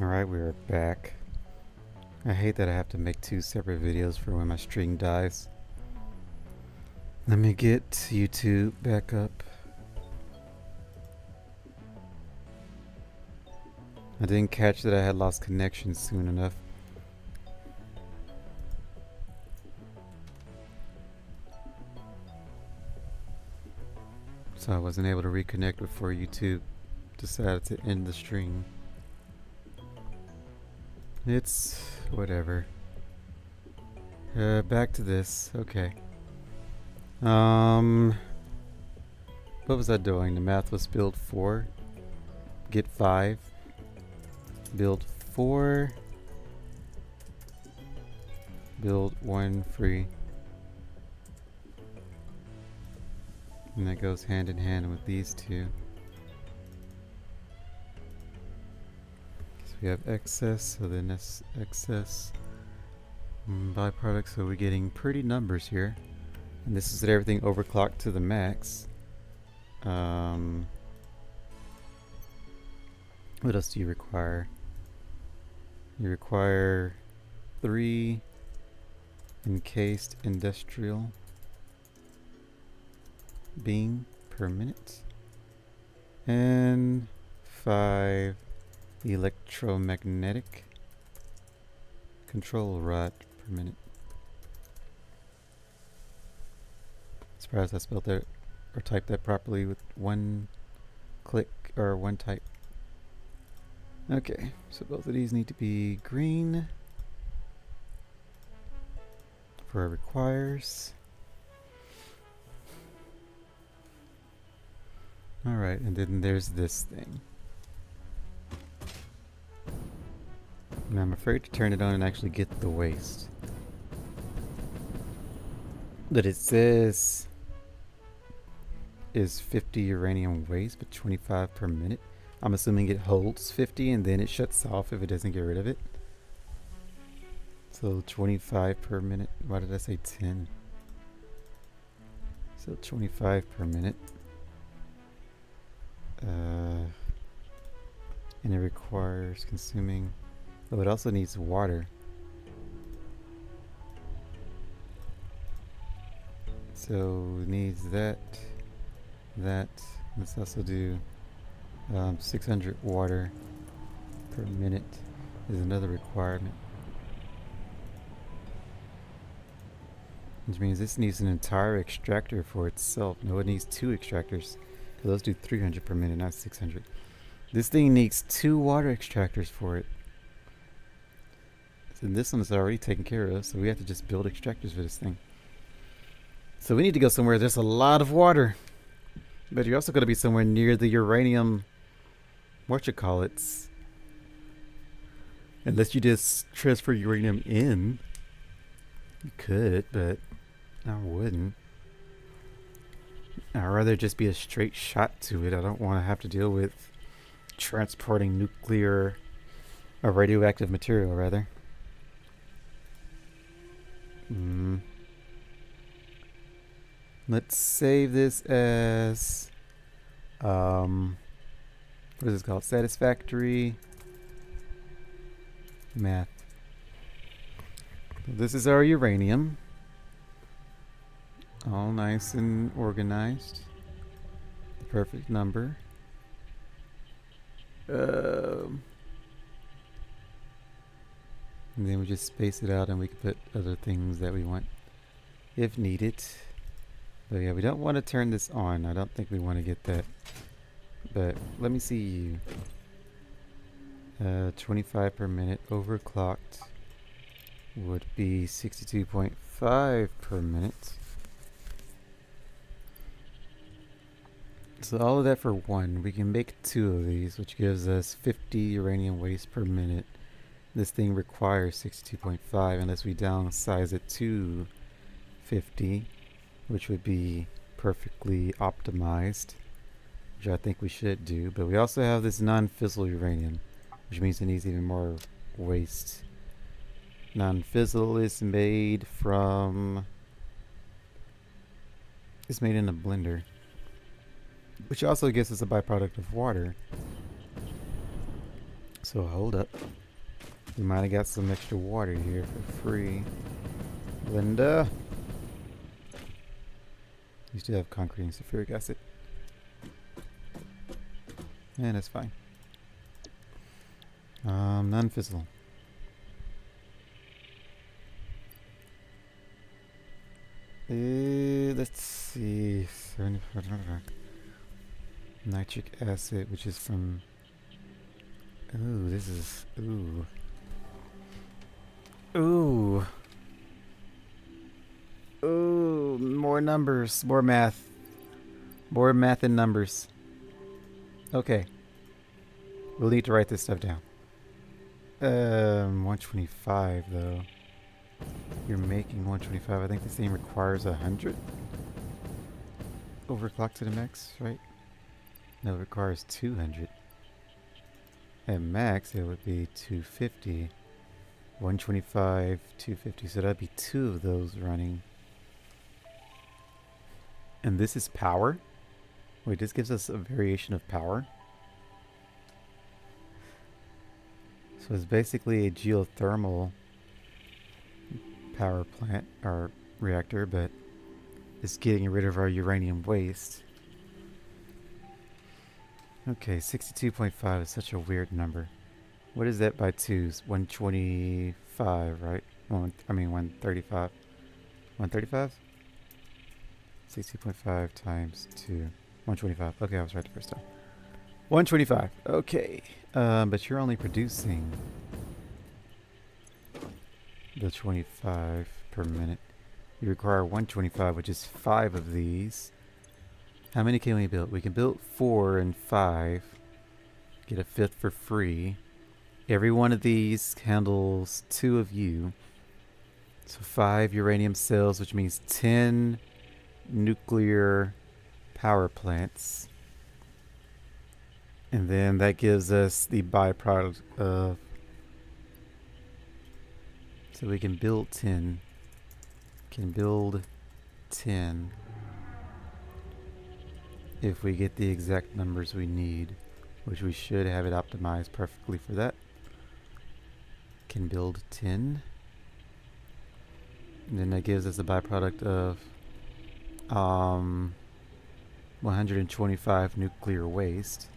Alright, we are back. I hate that I have to make two separate videos for when my stream dies. Let me get YouTube back up. I didn't catch that I had lost connection soon enough. So I wasn't able to reconnect before YouTube decided to end the stream. It's whatever. Back to this. Okay. What was I doing? The math was build 4, get 5, build 4, build 1 free. And that goes hand in hand with these two. So we have excess, so then that's excess byproduct, so we're getting pretty numbers here. And this is at everything overclocked to the max. What else do you require? You require 3 encased industrial beam per minute and 5 electromagnetic control rod per minute. Surprised I spelled that or typed that properly with one click or one type. Okay, so both of these need to be green for requires. Alright, and then there's this thing. And I'm afraid to turn it on and actually get the waste. But it says is 50 uranium waste, but 25 per minute. I'm assuming it holds 50 and then it shuts off if it doesn't get rid of it. So 25 per minute. Why did I say 10? So 25 per minute. And it requires consuming. Oh, it also needs water. So it needs that. Let's also do 600 water per minute is another requirement. Which means this needs an entire extractor for itself. No, it needs 2 extractors. Those do 300 per minute, not 600. This thing needs 2 water extractors for it. So this one is already taken care of, so we have to just build extractors for this thing. So we need to go somewhere there's a lot of water. But you're also going to be somewhere near the uranium, whatchamacallits. Unless you just transfer uranium in. You could, but I wouldn't. I'd rather just be a straight shot to it. I don't want to have to deal with transporting nuclear or radioactive material, rather. Let's save this as what is this called? Satisfactory math. So this is our uranium. All nice and organized. The perfect number. And then we just space it out and we can put other things that we want if needed. But yeah, we don't want to turn this on. I don't think we want to get that. But let me see you. 25 per minute overclocked would be 62.5 per minute. So all of that for 1. We can make 2 of these, which gives us 50 uranium waste per minute. This thing requires 62.5 unless we downsize it to 50, which would be perfectly optimized, which I think we should do. But we also have this non-fissile uranium, which means it needs even more waste. Non-fissile is made from... It's made in a blender, which also gives us a byproduct of water. So hold up. We might have got some extra water here for free. Linda! You still have concrete and sulfuric acid. Yeah, that's fine. Non-fizzle. Let's see. Nitric acid, which is from... Ooh, this is... Ooh. Ooh. Ooh, more numbers. More math. More math and numbers. Okay. We'll need to write this stuff down. 125 though. You're making 125. I think this thing requires 100. Overclock to the max, right? No, it requires 200. At max, it would be 250. 125, 250. So that'd be 2 of those running. And this is power? Wait, this gives us a variation of power? So it's basically a geothermal power plant or reactor, but it's getting rid of our uranium waste. Okay, 62.5 is such a weird number. What is that by 2s? 125, right? I mean 135. 135? 60.5 times 2. 125. Okay, I was right the first time. 125. Okay. But you're only producing the 25 per minute. You require 125, which is 5 of these. How many can we build? We can build 4 and 5. Get a 5th for free. Every one of these handles 2 of you. So 5 uranium cells, which means 10 nuclear power plants. And then that gives us the byproduct of... So we can build 10. Can build 10 if we get the exact numbers we need, which we should have it optimized perfectly for that. Can build 10. And then that gives us a byproduct of 125 nuclear waste.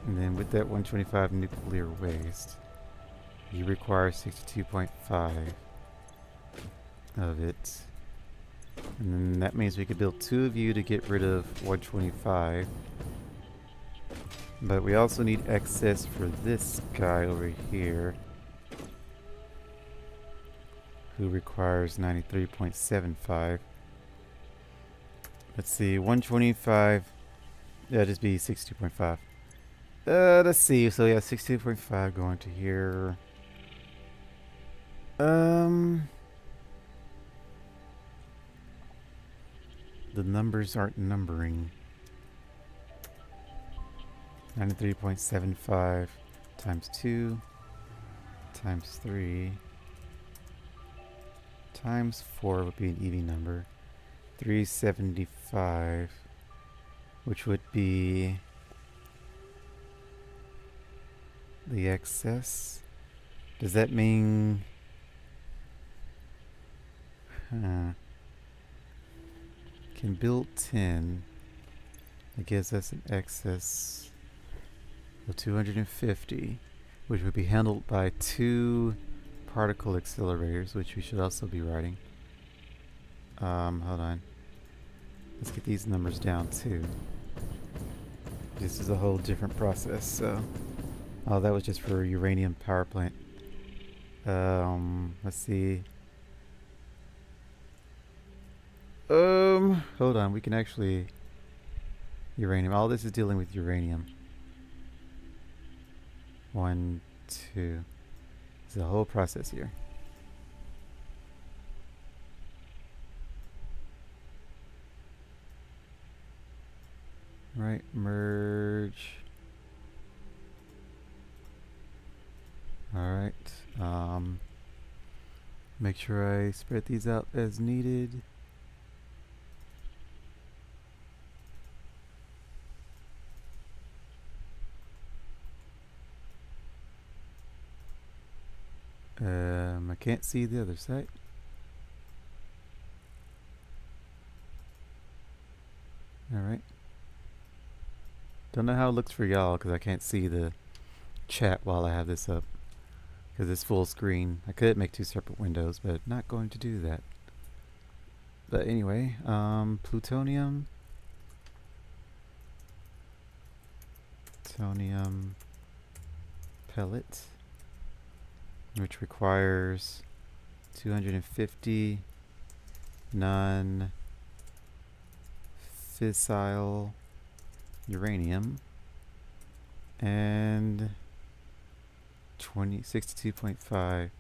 And then with that 125 nuclear waste, you require 62.5 of it. And then that means we could build 2 of you to get rid of 125. But we also need excess for this guy over here, who requires 93.75. Let's see, 125. Yeah, just be 62.5. Let's see. So yeah, 62.5 going to here. The numbers aren't numbering. 93.75 times 2 times 3 times 4 would be an even number. 375, which would be the excess. Does that mean... Can build 10. It gives us an excess of 250, which would be handled by 2 particle accelerators, which we should also be writing. Hold on. Let's get these numbers down too. This is a whole different process, so... Oh, that was just for uranium power plant. Let's see. Hold on, we can actually... Uranium. All this is dealing with uranium. 1, 2. It's a whole process here. Right, merge. Alright, make sure I spread these out as needed. I can't see the other side. Alright. Don't know how it looks for y'all because I can't see the chat while I have this up. Because it's full screen. I could make 2 separate windows, but not going to do that. But anyway, plutonium. Plutonium pellet, which requires 250 non-fissile uranium and 62.5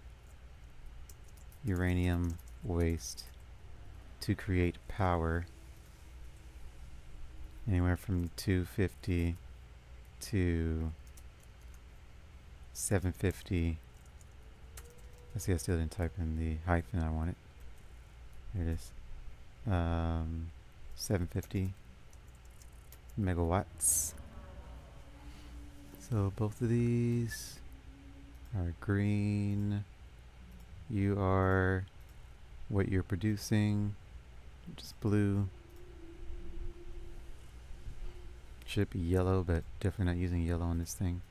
uranium waste to create power, anywhere from 250 to 750. Let's see, I still didn't type in the hyphen I wanted. Here it is. 750 megawatts. So both of these are green. You are what you're producing, which is blue. Should be yellow, but definitely not using yellow on this thing.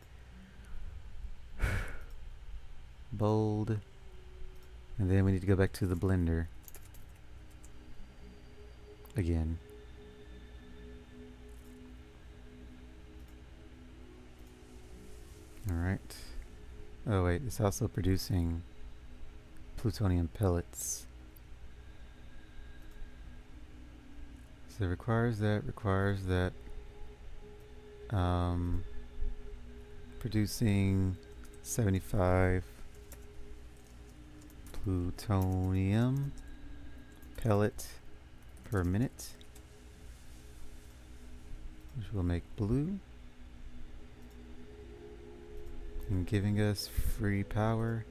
Bold. And then we need to go back to the blender again. Alright. Oh wait, it's also producing plutonium pellets. So it requires that, producing 75 plutonium pellet per minute, which will make blue, and giving us free power.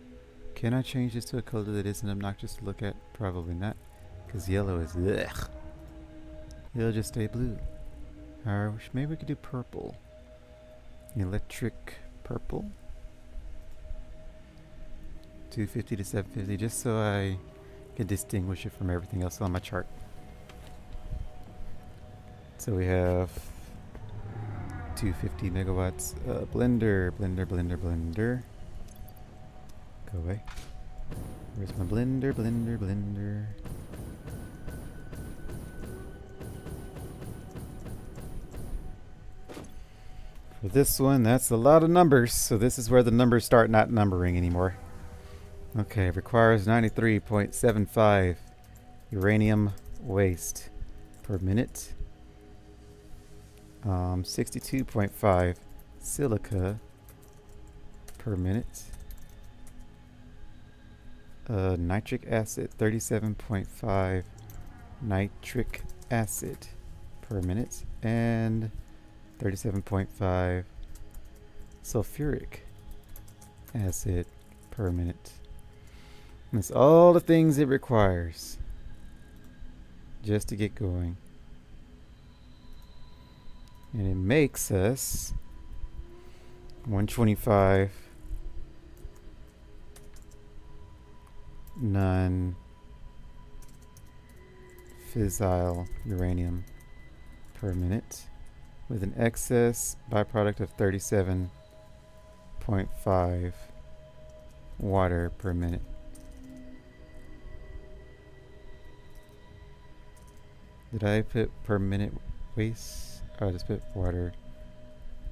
Can I change this to a color that isn't obnoxious to look at? Probably not, because yellow is ugh. It'll just stay blue. Or maybe we could do purple. Electric purple. 250 to 750, just so I can distinguish it from everything else on my chart. So we have 250 megawatts. Blender. Go away. Where's my blender? For this one, that's a lot of numbers, so this is where the numbers start not numbering anymore. Okay, it requires 93.75 uranium waste per minute. 62.5 silica per minute. Nitric acid, 37.5 nitric acid per minute. And 37.5 sulfuric acid per minute. And that's all the things it requires just to get going. And it makes us 125 non-fissile uranium per minute, with an excess byproduct of 37.5 water per minute. Did I put per minute waste? Oh, I just put water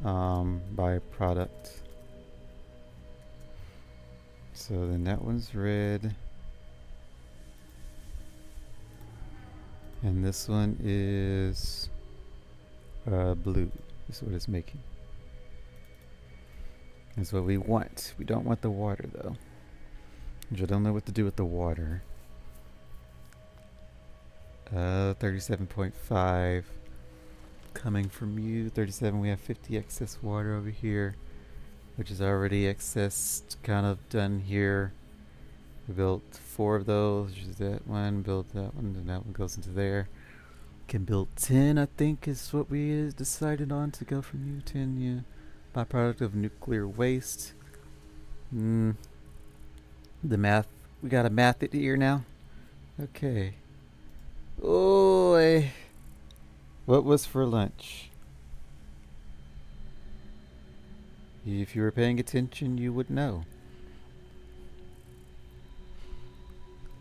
byproduct. So then that one's red. And this one is blue. This is what it's making. That's what we want. We don't want the water though. Which I don't know what to do with the water. 37.5 coming from you. 37, we have 50 excess water over here, which is already excess, kind of done here. We built 4 of those, which is that one, built that one, and that one goes into there. Can build 10, I think, is what we decided on to go from you. 10, yeah. Byproduct of nuclear waste. The math. We got a math it here now. Okay. Oh, what was for lunch? If you were paying attention, you would know.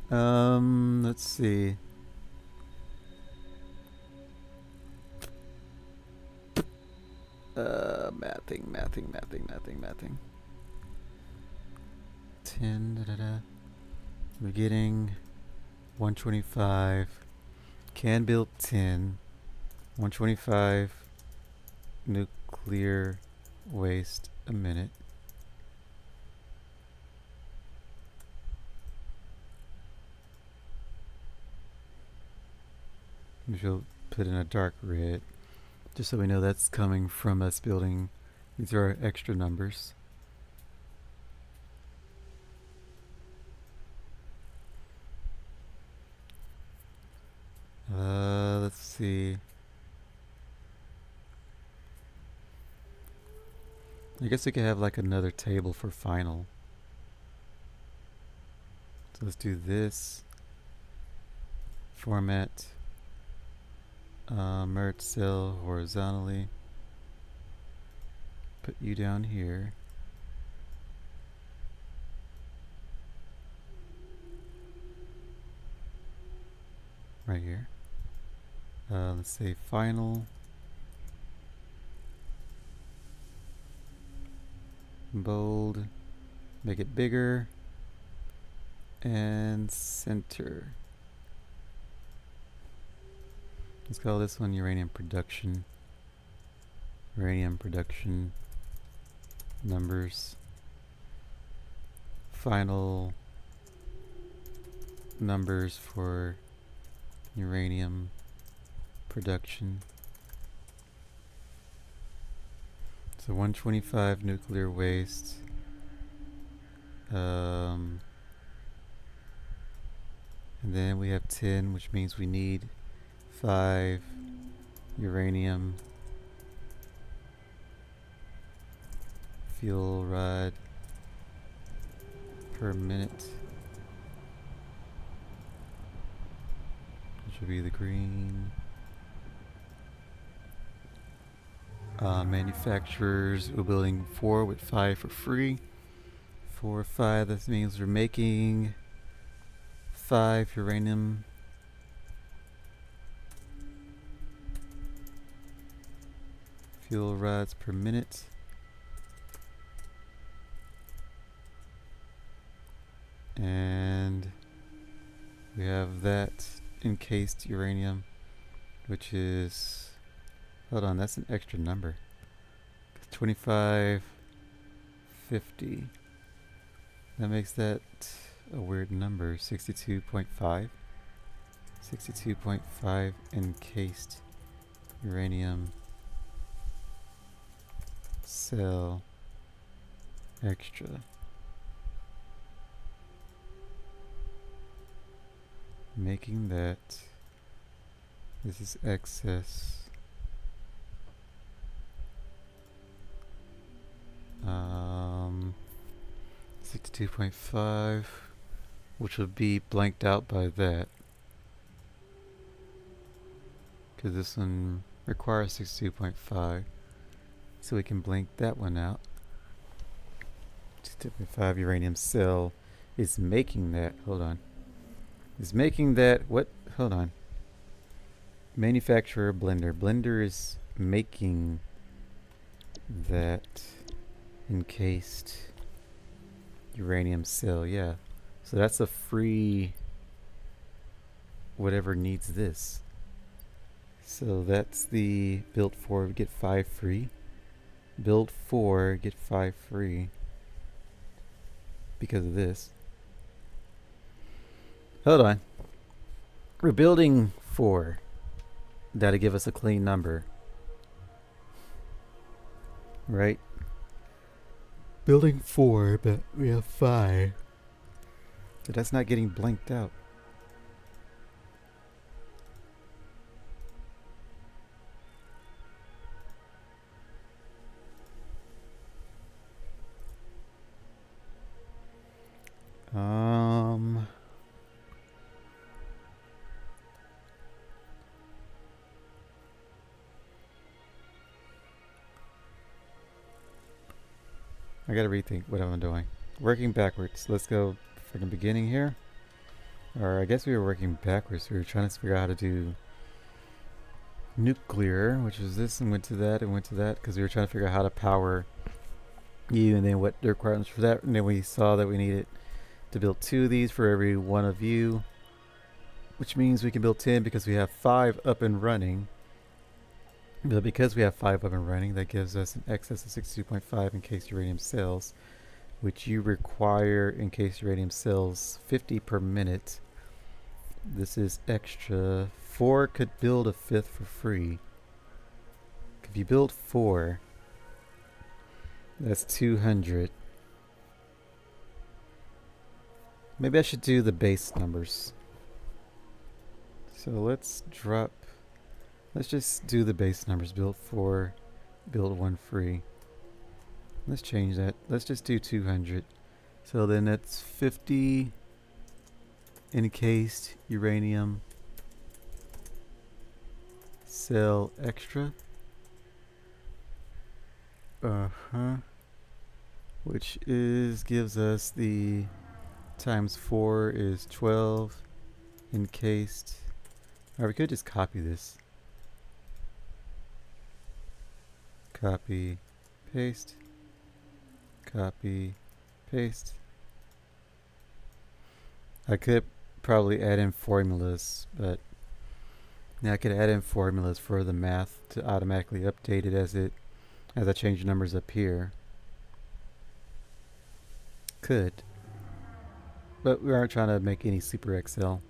Let's see. Mathing. 10, da da da. We're getting 125. Can build 10. 125 nuclear waste a minute. We'll put in a dark red, just so we know that's coming from us building. These are our extra numbers. Let's see. I guess we could have like another table for final. So let's do this. Format. Merge cell horizontally. Put you down here. Right here. Let's say final. Bold. Make it bigger. And center. Let's call this one uranium production. Uranium production numbers. Final numbers for uranium production. So 125 nuclear waste. And then we have 10, which means we need 5 uranium fuel rod per minute, which will be the green. Manufacturers, we're building 4 with 5 for free. 4 or 5, that means we're making 5 uranium fuel rods per minute. And we have that encased uranium, which is, hold on, that's an extra number. 2550. That makes that a weird number. 62.5. 62.5 encased uranium cell extra. Making that. This is excess. 62.5, which would be blanked out by that, because this one requires 62.5, so we can blank that one out. 62.5 uranium cell is making that. Hold on. Is making that. What? Hold on. Manufacturer blender. Blender is making that encased uranium cell. Yeah. So that's a free whatever needs this. So that's the build 4, we get 5 free. Build 4, get 5 free because of this. Hold on. We're building 4. That'll give us a clean number. Right? Building 4, but we have 5. So that's not getting blanked out. I gotta rethink what I'm doing. Working backwards. Let's go from the beginning here. Or I guess we were working backwards. We were trying to figure out how to do nuclear, which was this, and went to that, and went to that, because we were trying to figure out how to power you, and then what the requirements for that. And then we saw that we needed to build 2 of these for every one of you, which means we can build 10 because we have 5 up and running. But because we have 5 up and running, that gives us an excess of 62.5 encased uranium cells, which you require encased uranium cells 50 per minute. This is extra. 4 could build a 5th for free. If you build 4, that's 200. Maybe I should do the base numbers. So let's just do the base numbers. Build 4, build 1 free. Let's change that. Let's just do 200. So then that's 50 encased uranium cell extra. Which gives us the times 4 is 12 encased. Or we could just copy this. Copy, paste, copy, paste. I could probably add in formulas, but yeah, I could add in formulas for the math to automatically update it as I change numbers up here. Could. But we aren't trying to make any super Excel.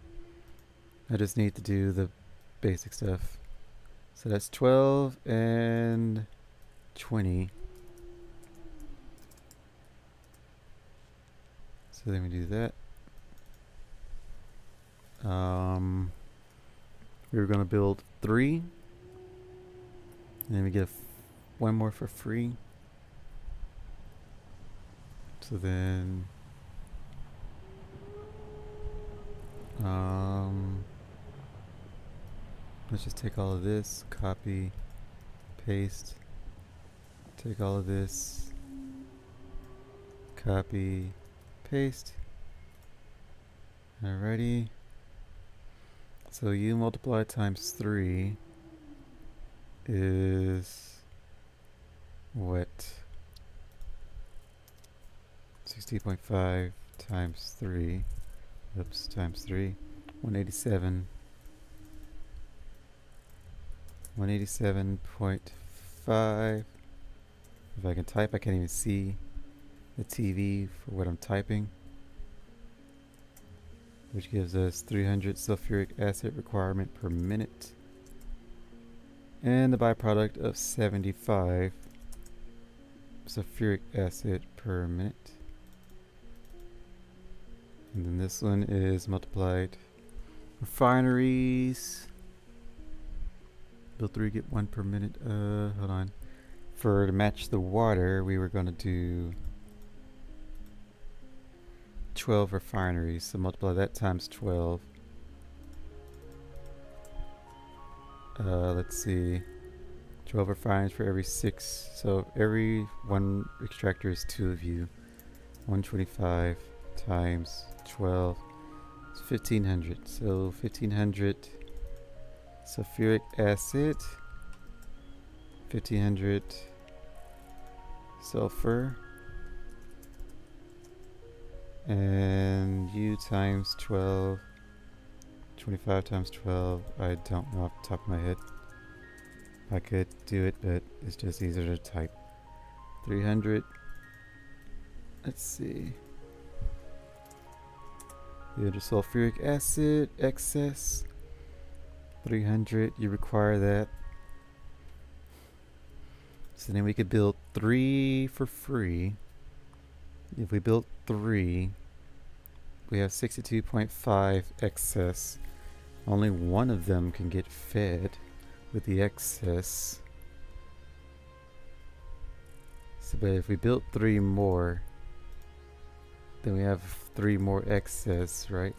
I just need to do the basic stuff. So that's 12 and 20. So then we do that. We were going to build 3. And then we get 1 more for free. So then let's just take all of this, copy, paste, take all of this, copy, paste. Alrighty. So U multiplied times 3 is what? 60.5 times 3. Oops, times 3. 187. 187.5. If I can type, I can't even see the TV for what I'm typing. Which gives us 300 sulfuric acid requirement per minute. And the byproduct of 75 sulfuric acid per minute. And then this one is multiplied. Refineries. Build 3, get 1 per minute. Hold on. To match the water, we were going to do 12 refineries. So multiply that times 12. Let's see. 12 refineries for every 6. So every 1 extractor is 2 of you. 125 times 12. It's 1500. So 1500 sulfuric acid. 1500 sulfur. And U times 12. 25 times 12. I don't know off the top of my head. I could do it, but it's just easier to type. 300. Let's see. The sulfuric acid excess. 300. You require that. So then we could build 3 for free. If we built 3, we have 62.5 excess. Only 1 of them can get fed with the excess. So, but if we built 3 more, then we have 3 more excess, right?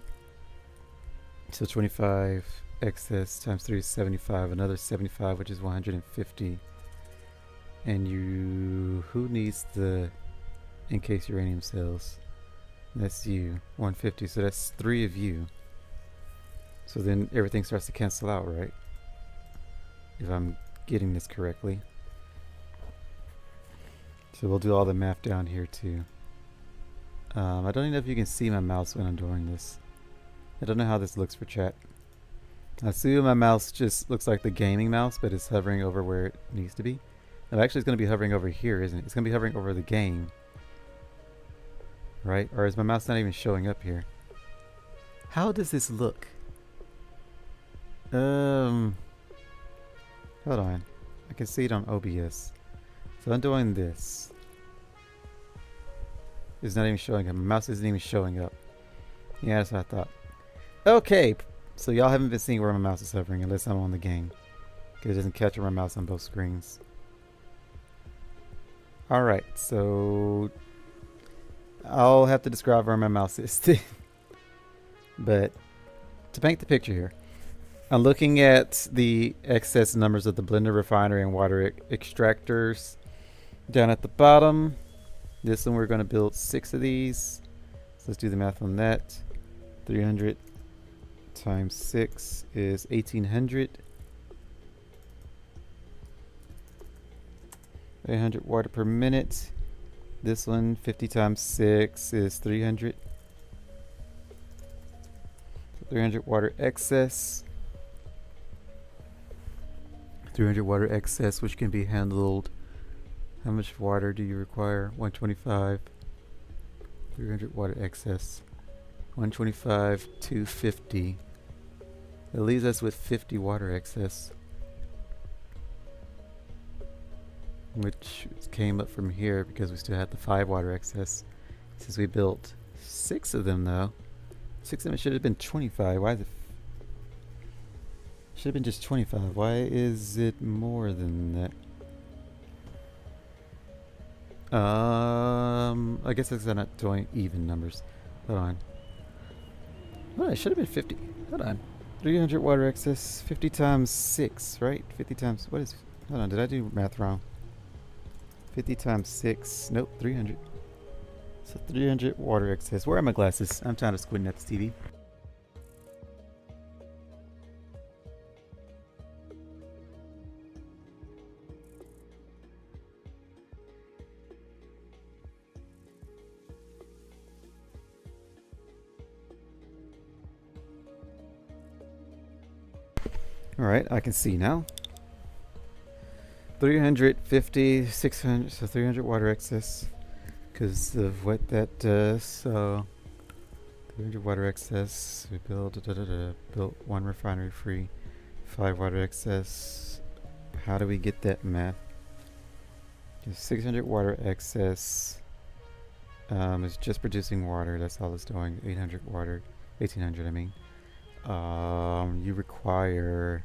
So 25 excess times 3 is 75. Another 75, which is 150. And who needs the encased uranium cells. That's you. 150. So that's 3 of you. So then everything starts to cancel out, right? If I'm getting this correctly. So we'll do all the math down here too. I don't even know if you can see my mouse when I'm doing this. I don't know how this looks for chat. I assume my mouse just looks like the gaming mouse, but it's hovering over where it needs to be. No, actually it's going to be hovering over here, isn't it? It's going to be hovering over the game. Right? Or is my mouse not even showing up here? How does this look? Hold on. I can see it on OBS. So I'm doing this. It's not even showing up. My mouse isn't even showing up. Yeah, that's what I thought. Okay. So y'all haven't been seeing where my mouse is hovering unless I'm on the game. Because it doesn't capture my mouse on both screens. Alright, so I'll have to describe where my mouse is. But to paint the picture here, I'm looking at the excess numbers of the blender, refinery, and water extractors down at the bottom. This one we're going to build 6 of these. So let's do the math on that. 300 times 6 is 1800. 800 water per minute. This one 50 times 6 is 300. 300 water excess. 300 water excess, which can be handled. How much water do you require? 125. 300 water excess. 125, 250. That leaves us with 50 water excess. Which came up from here because we still had the 5 water excess. Since we built 6 of them though. 6 of them should have been 25. Why is it? Should have been just 25. Why is it more than that? I guess it's not doing even numbers. Hold on. Oh, it should have been 50. Hold on. 300 water excess. 50 times 6, right? 50 times... What is... Hold on, did I do math wrong? 50 times 6. Nope, 300. So 300 water excess. Where are my glasses? I'm trying to squint at the TV. Alright, I can see now. 350, 600, so 300 water excess because of what that does. So 300 water excess, we built 1 refinery free, 5 water excess. How do we get that math? 600 water excess is just producing water, that's all it's doing. 800 water, 1800 I mean. You require...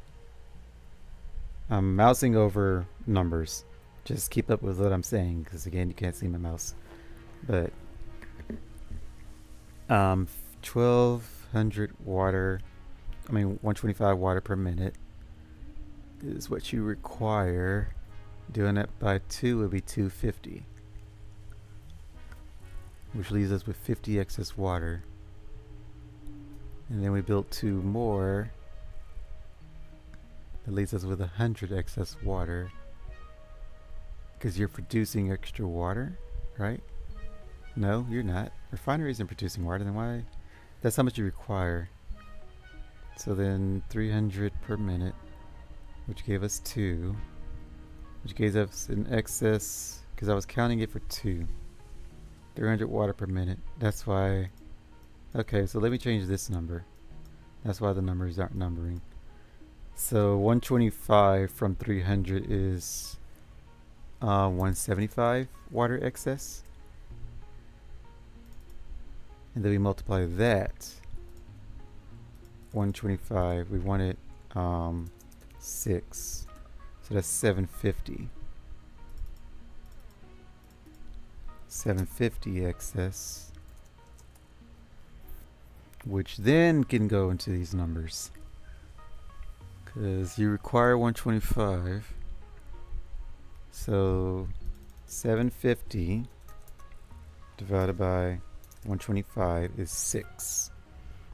I'm mousing over numbers. Just keep up with what I'm saying, because again, you can't see my mouse. But 1200 water, 125 water per minute is what you require. Doing it by 2 would be 250, which leaves us with 50 excess water. And then we built 2 more. That leaves us with 100 excess water. Because you're producing extra water, right? No, you're not. Refinery isn't producing water, then why? That's how much you require. So then 300 per minute, which gave us 2. Which gave us an excess, because I was counting it for 2. 300 water per minute. That's why... Okay, so let me change this number. That's why the numbers aren't numbering. So 125 from 300 is 175 water excess. And then we multiply that. 125, we want it 6. So that's 750. 750 excess. Which then can go into these numbers. Because you require 125. So 750 divided by 125 is 6.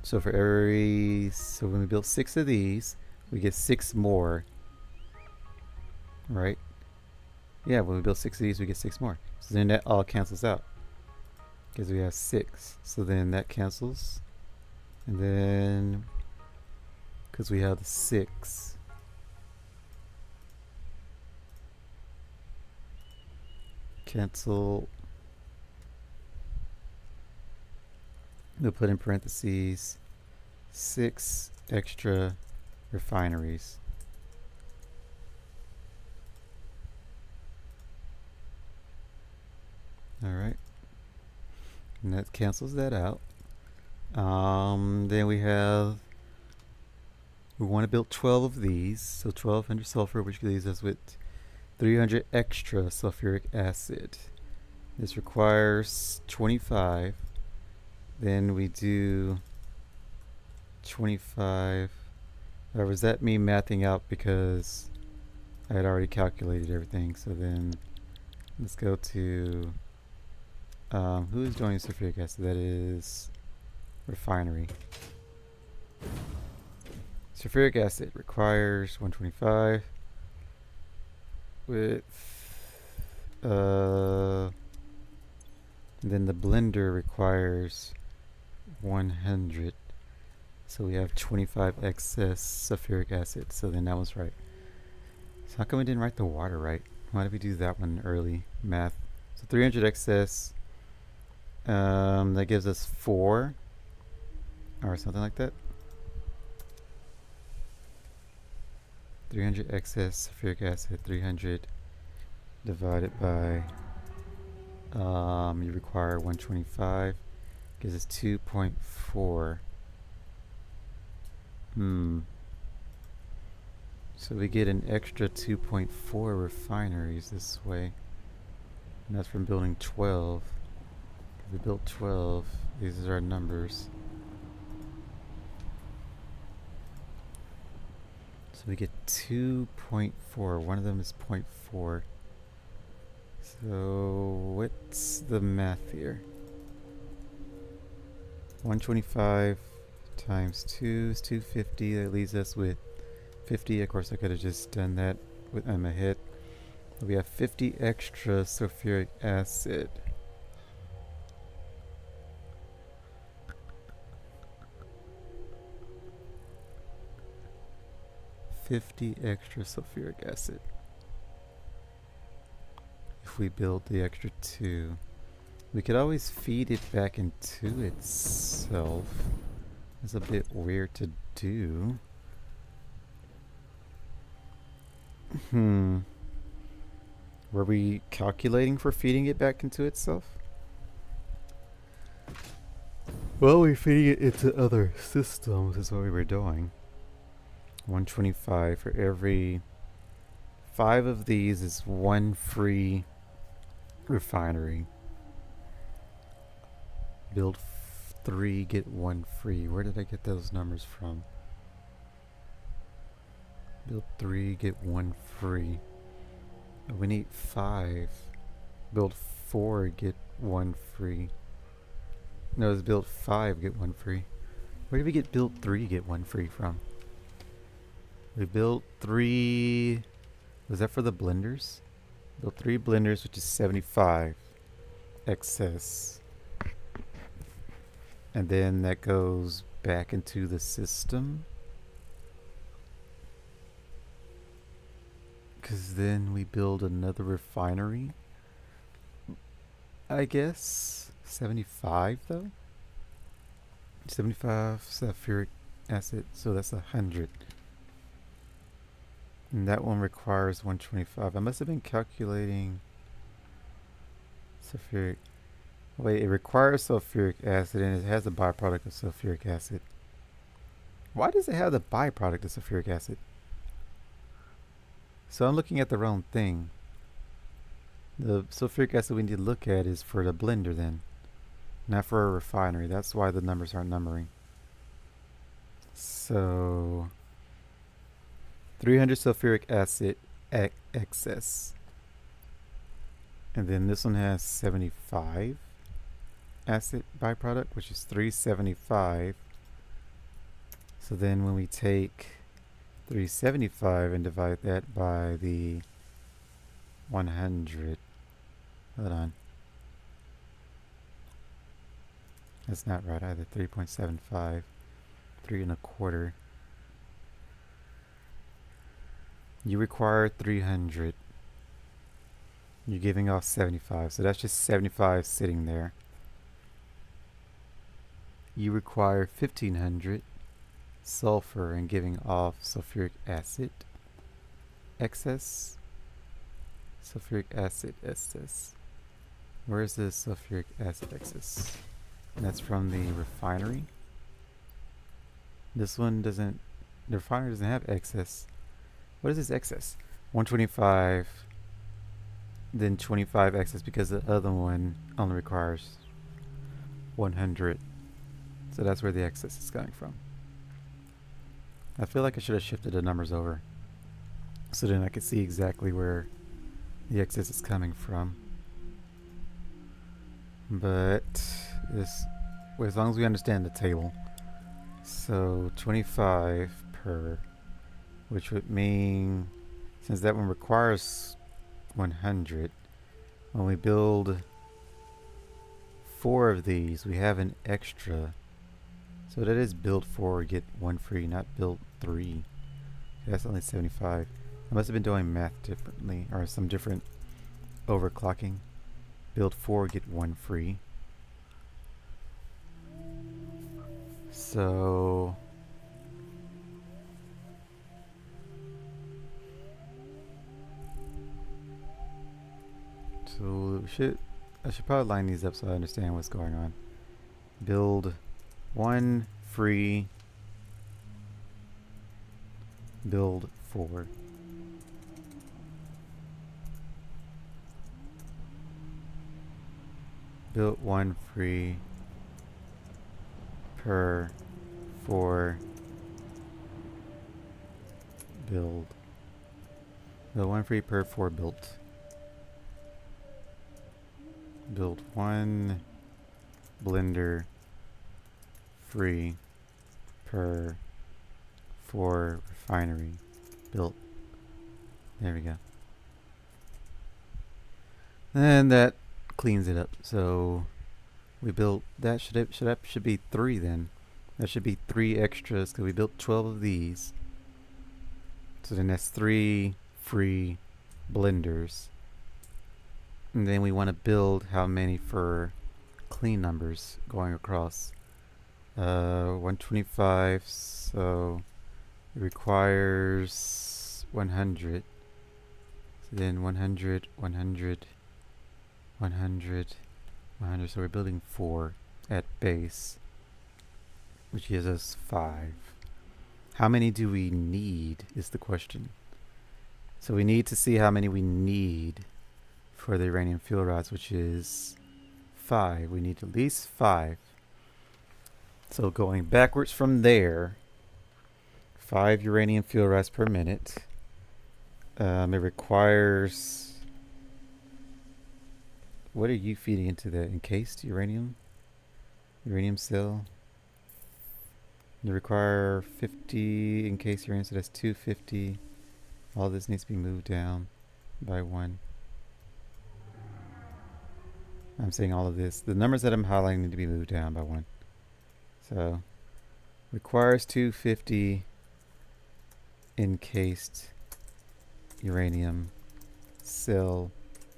So when we build 6 of these, we get 6 more, right? Yeah, when we build 6 of these, we get 6 more. So then that all cancels out because we have 6. So then that cancels. And then, because we have the 6, cancel. We'll put in parentheses 6 extra refineries. Alright. And that cancels that out. Then we want to build 12 of these. So 1200 sulfur, which leaves us with 300 extra sulfuric acid. This requires 25. Then we do 25. Or was that me mathing out because I had already calculated everything? So then let's go to who is doing sulfuric acid? That is refinery. Sulfuric acid requires 125 with then the blender requires 100. So we have 25 excess sulfuric acid. So then that was right. So how come we didn't write the water right? Why did we do that one early? Math. So 300 excess. That gives us 4 or something like that. 300 excess sulfuric acid. 300 divided by you require 125 gives us 2.4. So we get an extra 2.4 refineries this way, and that's from building 12. If we built 12, these are our numbers. So we get 2.4. One of them is 0.4. So what's the math here? 125 times 2 is 250. That leaves us with 50. Of course, I could have just done that with my head. We have 50 extra sulfuric acid. Extra sulfuric acid. If we build the extra 2, we could always feed it back into itself. It's a bit weird to do. Were we calculating for feeding it back into itself? Well, we're feeding it into other systems is what we were doing. 125 for every 5 of these is 1 free refinery. Build 3, get 1 free. Where did I get those numbers from? Build 3, get 1 free. We need 5. Build 4, get 1 free. No, it's build 5, get 1 free. Where did we get build 3, get 1 free from? We built 3. Was that for the blenders? Built 3 blenders, which is 75 excess. And then that goes back into the system. Because then we build another refinery. I guess 75 though. 75 sulfuric acid, so that's 100. And that one requires 125. I must have been calculating sulfuric. Wait, it requires sulfuric acid and it has a byproduct of sulfuric acid. Why does it have the byproduct of sulfuric acid? So I'm looking at the wrong thing. The sulfuric acid we need to look at is for the blender then, not for a refinery. That's why the numbers aren't numbering. So 300 sulfuric acid excess. And then this one has 75. acid byproduct, which is 375. So then when we take 375 and divide that by the 100, hold on, that's not right either. 3.75, 3 1/4. You require 300. You're giving off 75, so that's just 75 sitting there. You require 1500 sulfur and giving off sulfuric acid excess. Sulfuric acid excess. Where is the sulfuric acid excess? And that's from the refinery. This one doesn't, the refinery doesn't have excess. What is this excess? 125, then 25 excess because the other one only requires 100. So that's where the excess is coming from. I feel like I should have shifted the numbers over so then I could see exactly where the excess is coming from. But this, well, as long as we understand the table. So 25 per, which would mean, since that one requires 100, when we build 4 of these, we have an extra. So that is build 4, get 1 free, not build 3. That's only 75. I must have been doing math differently, or some different overclocking. Build 4, get 1 free. So I should probably line these up so I understand what's going on. Build 1 free, build 4. Build 1 free per 4 build. Build 1 free per 4 built. Build 1 blender free per 4 refinery built. There we go. And that cleans it up. So we built that. Should be 3 then. That should be 3 extras because we built 12 of these. So then that's 3 free blenders. And then we want to build how many for clean numbers going across. 125, so it requires 100. So then 100, 100, 100, 100. So we're building 4 at base, which gives us 5. How many do we need is the question. So we need to see how many we need for the uranium fuel rods, which is 5. We need at least 5. So going backwards from there, 5 uranium fuel rods per minute. It requires, what are you feeding into the encased uranium cell? You require 50 encased uranium, so that's 250. All this needs to be moved down by 1. I'm saying all of this. The numbers that I'm highlighting need to be moved down by 1. So, requires 250 encased uranium cell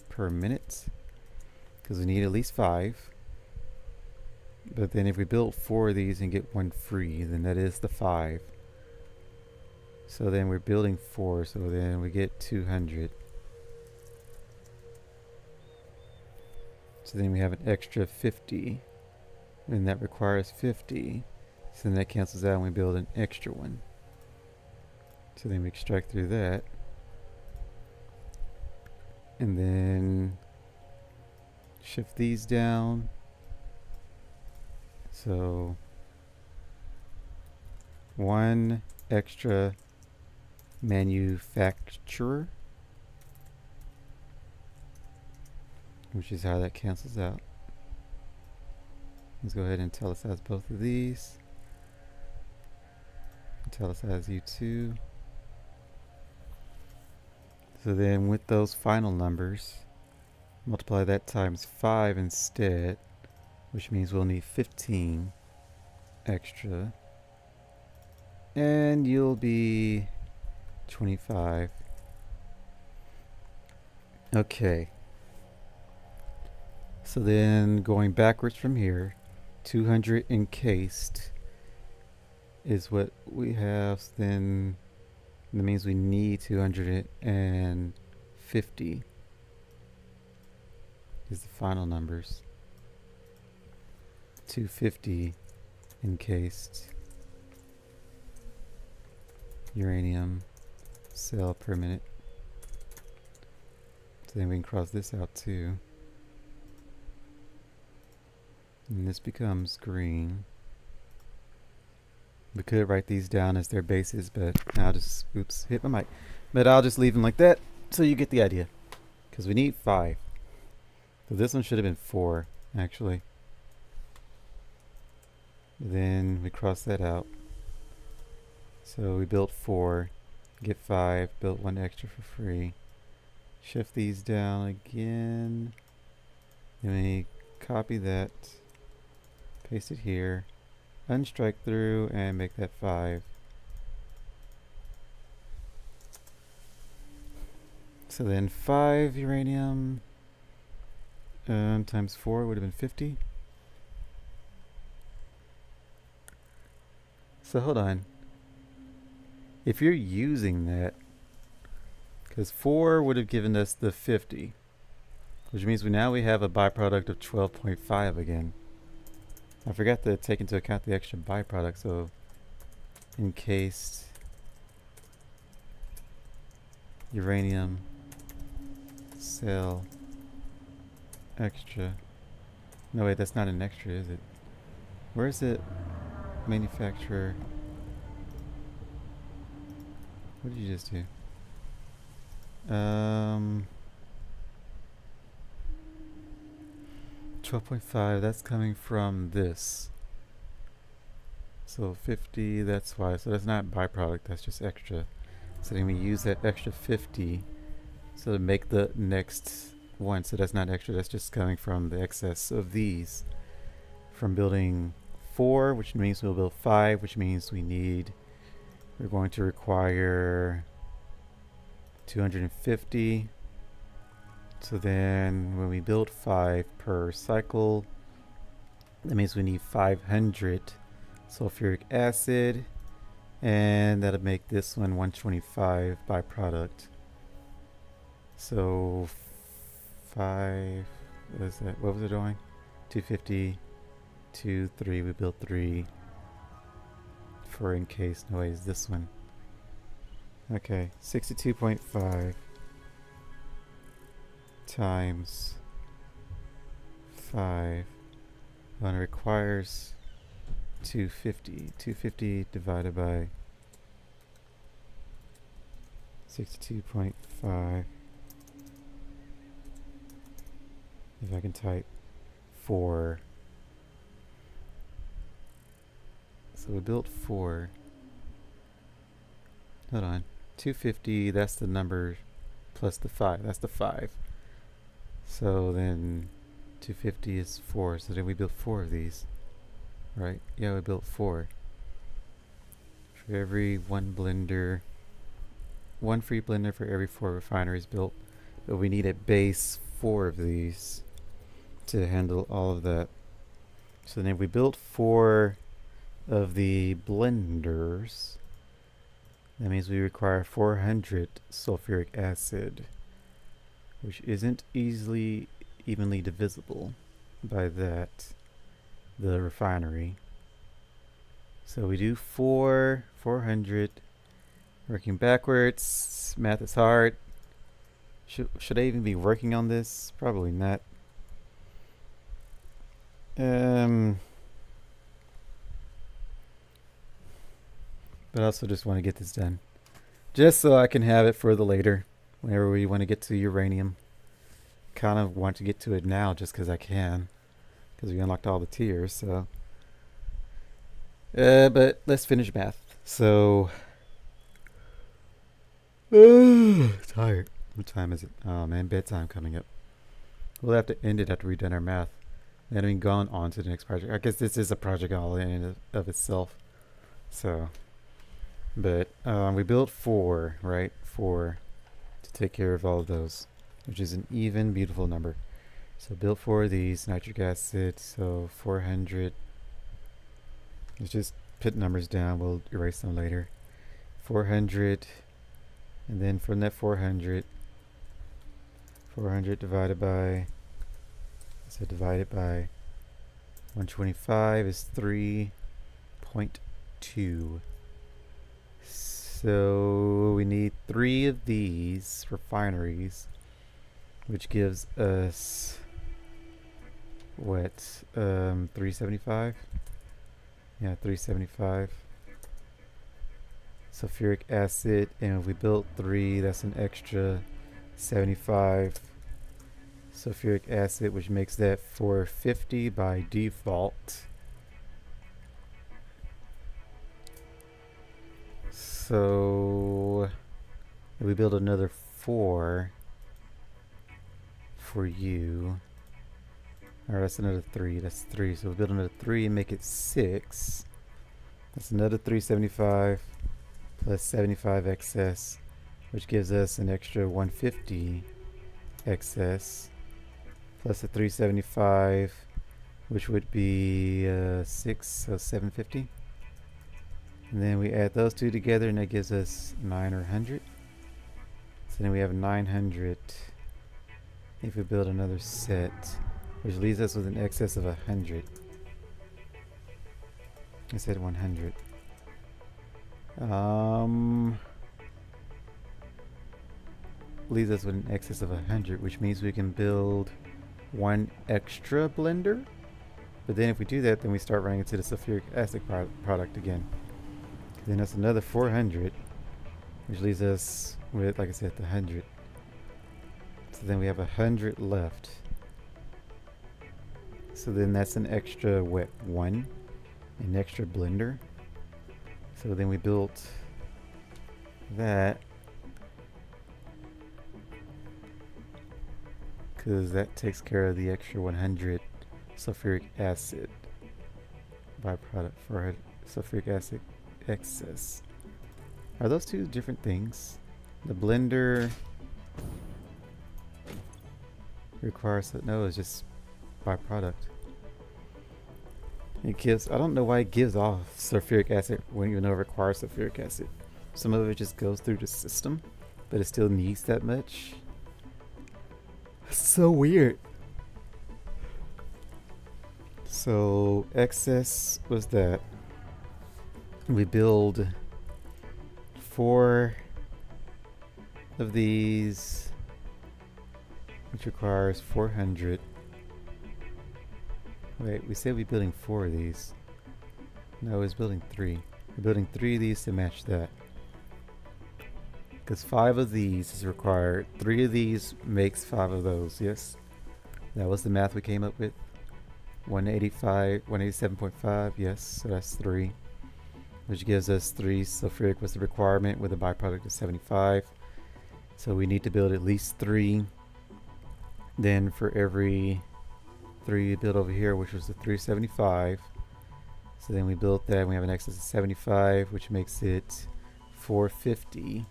per minute, because we need at least 5. But then if we build 4 of these and get 1 free, then that is the 5. So then we're building 4, so then we get 200. So then we have an extra 50, and that requires 50. So then that cancels out and we build an extra one. So then we extract through that. And then shift these down. So 1 extra manufacturer, which is how that cancels out. Let's go ahead and italicize both of these. Italicize you too. So then with those final numbers, multiply that times 5 instead, which means we'll need 15 extra. And you'll be 25. Okay. So then going backwards from here, 200 encased is what we have. So then that means we need 250 is the final numbers. 250 encased uranium cell per minute. So then we can cross this out too. And this becomes green. We could write these down as their bases, but I'll just, oops, hit my mic. But I'll just leave them like that so you get the idea. Because we need 5. So this one should have been 4, actually. Then we cross that out. So we built 4, get 5, built 1 extra for free. Shift these down again. Then we copy that, paste it here, unstrike through, and make that 5. So then 5 uranium times 4 would have been 50. So hold on. If you're using that, because 4 would have given us the 50, which means now we have a byproduct of 12.5 again. I forgot to take into account the extra byproduct, so encased uranium cell extra. No wait, that's not an extra, is it? Where is it? Manufacturer. What did you just do? 12.5, that's coming from this. So 50, that's why. So that's not byproduct, that's just extra. So then we use that extra 50 so to make the next one. So that's not extra, that's just coming from the excess of these. From building 4, which means we'll build 5, which means we're going to require 250. So then when we build 5 per cycle, that means we need 500 sulfuric acid, and that'll make this one 125 byproduct. So 5, what is that? What was it doing? 250, 2, 3, we built 3 for encased noise, this one. Okay, 62.5 times 5. One requires 250. 250 divided by 62.5. If I can type 4. So we built 4. Hold on. 250, that's the number plus the 5. That's the 5. So then 250 is 4. So then we built 4 of these. Right? Yeah, we built 4. For every 1 blender, 1 free blender for every 4 refineries built. But we need at base 4 of these to handle all of that. So then we built 4 of the blenders. That means we require 400 sulfuric acid, which isn't evenly divisible by the refinery. So we do 400, working backwards. Math is hard. Should I even be working on this? Probably not. But I also just want to get this done, just so I can have it for the later, whenever we want to get to uranium. Kind of want to get to it now just because I can, because we unlocked all the tiers. So, but let's finish math. So, tired. What time is it? Oh man, bedtime coming up. We'll have to end it after we've done our math. Then we've gone on to the next project. I guess this is a project all in of itself. So, but we built 4, right? 4 to take care of all of those, which is an even, beautiful number. So built 4 of these, nitric acid, so 400. Let's just put numbers down, we'll erase them later. 400, and then from that 400 divided by, so divided by 125 is 3.2. So we need 3 of these refineries, which gives us what, 375? Yeah, 375. Sulfuric acid, and if we built 3, that's an extra 75 sulfuric acid, which makes that 450 by default. So if we build another 4 for you, or that's another 3, that's 3, so we build another 3 and make it 6. That's another 375 plus 75 excess, which gives us an extra 150 excess, plus a 375, which would be 6, so 750. And then we add those two together, and that gives us 900. So then we have 900 if we build another set, which leaves us with an excess of 100. I said 100. Leaves us with an excess of 100, which means we can build 1 extra blender. But then if we do that, then we start running into the sulfuric acid product again. Then that's another 400, which leaves us with, like I said, the 100. So then we have 100 left. So then that's an extra, what, 1? An extra blender. So then we built that, because that takes care of the extra 100 sulfuric acid byproduct for sulfuric acid excess. Are those two different things? The blender requires, no, it's just byproduct. It gives, I don't know why it gives off sulfuric acid when you know it requires sulfuric acid. Some of it just goes through the system, but it still needs that much. That's so weird. So excess was that. We build 4 of these, which requires 400. Wait, we said we're building 4 of these. No, it's building 3. We're building 3 of these to match that. Because 5 of these is required. 3 of these makes 5 of those, yes? That was the math we came up with. 185, 187.5, yes, so that's 3. Which gives us 3 sulfuric was the requirement with a byproduct of 75. So we need to build at least 3. Then for every 3 you build over here, which was the 375. So then we built that, and we have an excess of 75, which makes it 450.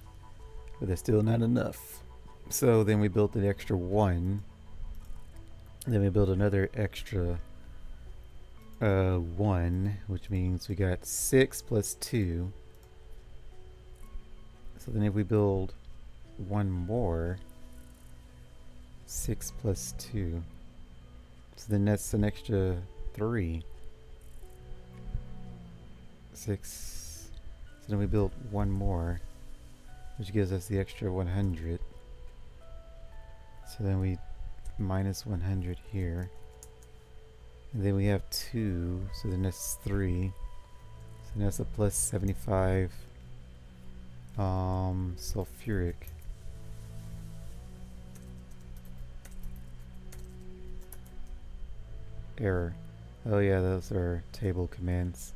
But that's still not enough. So then we built an extra 1. Then we built another extra 1, which means we got 6 plus 2. So then if we build 1 more, 6 plus 2. So then that's an extra 3. 6. So then we build 1 more, which gives us the extra 100. So then we minus 100 here. And then we have 2, so then that's 3. So that's a plus 75 sulfuric. error. Oh yeah, those are table commands.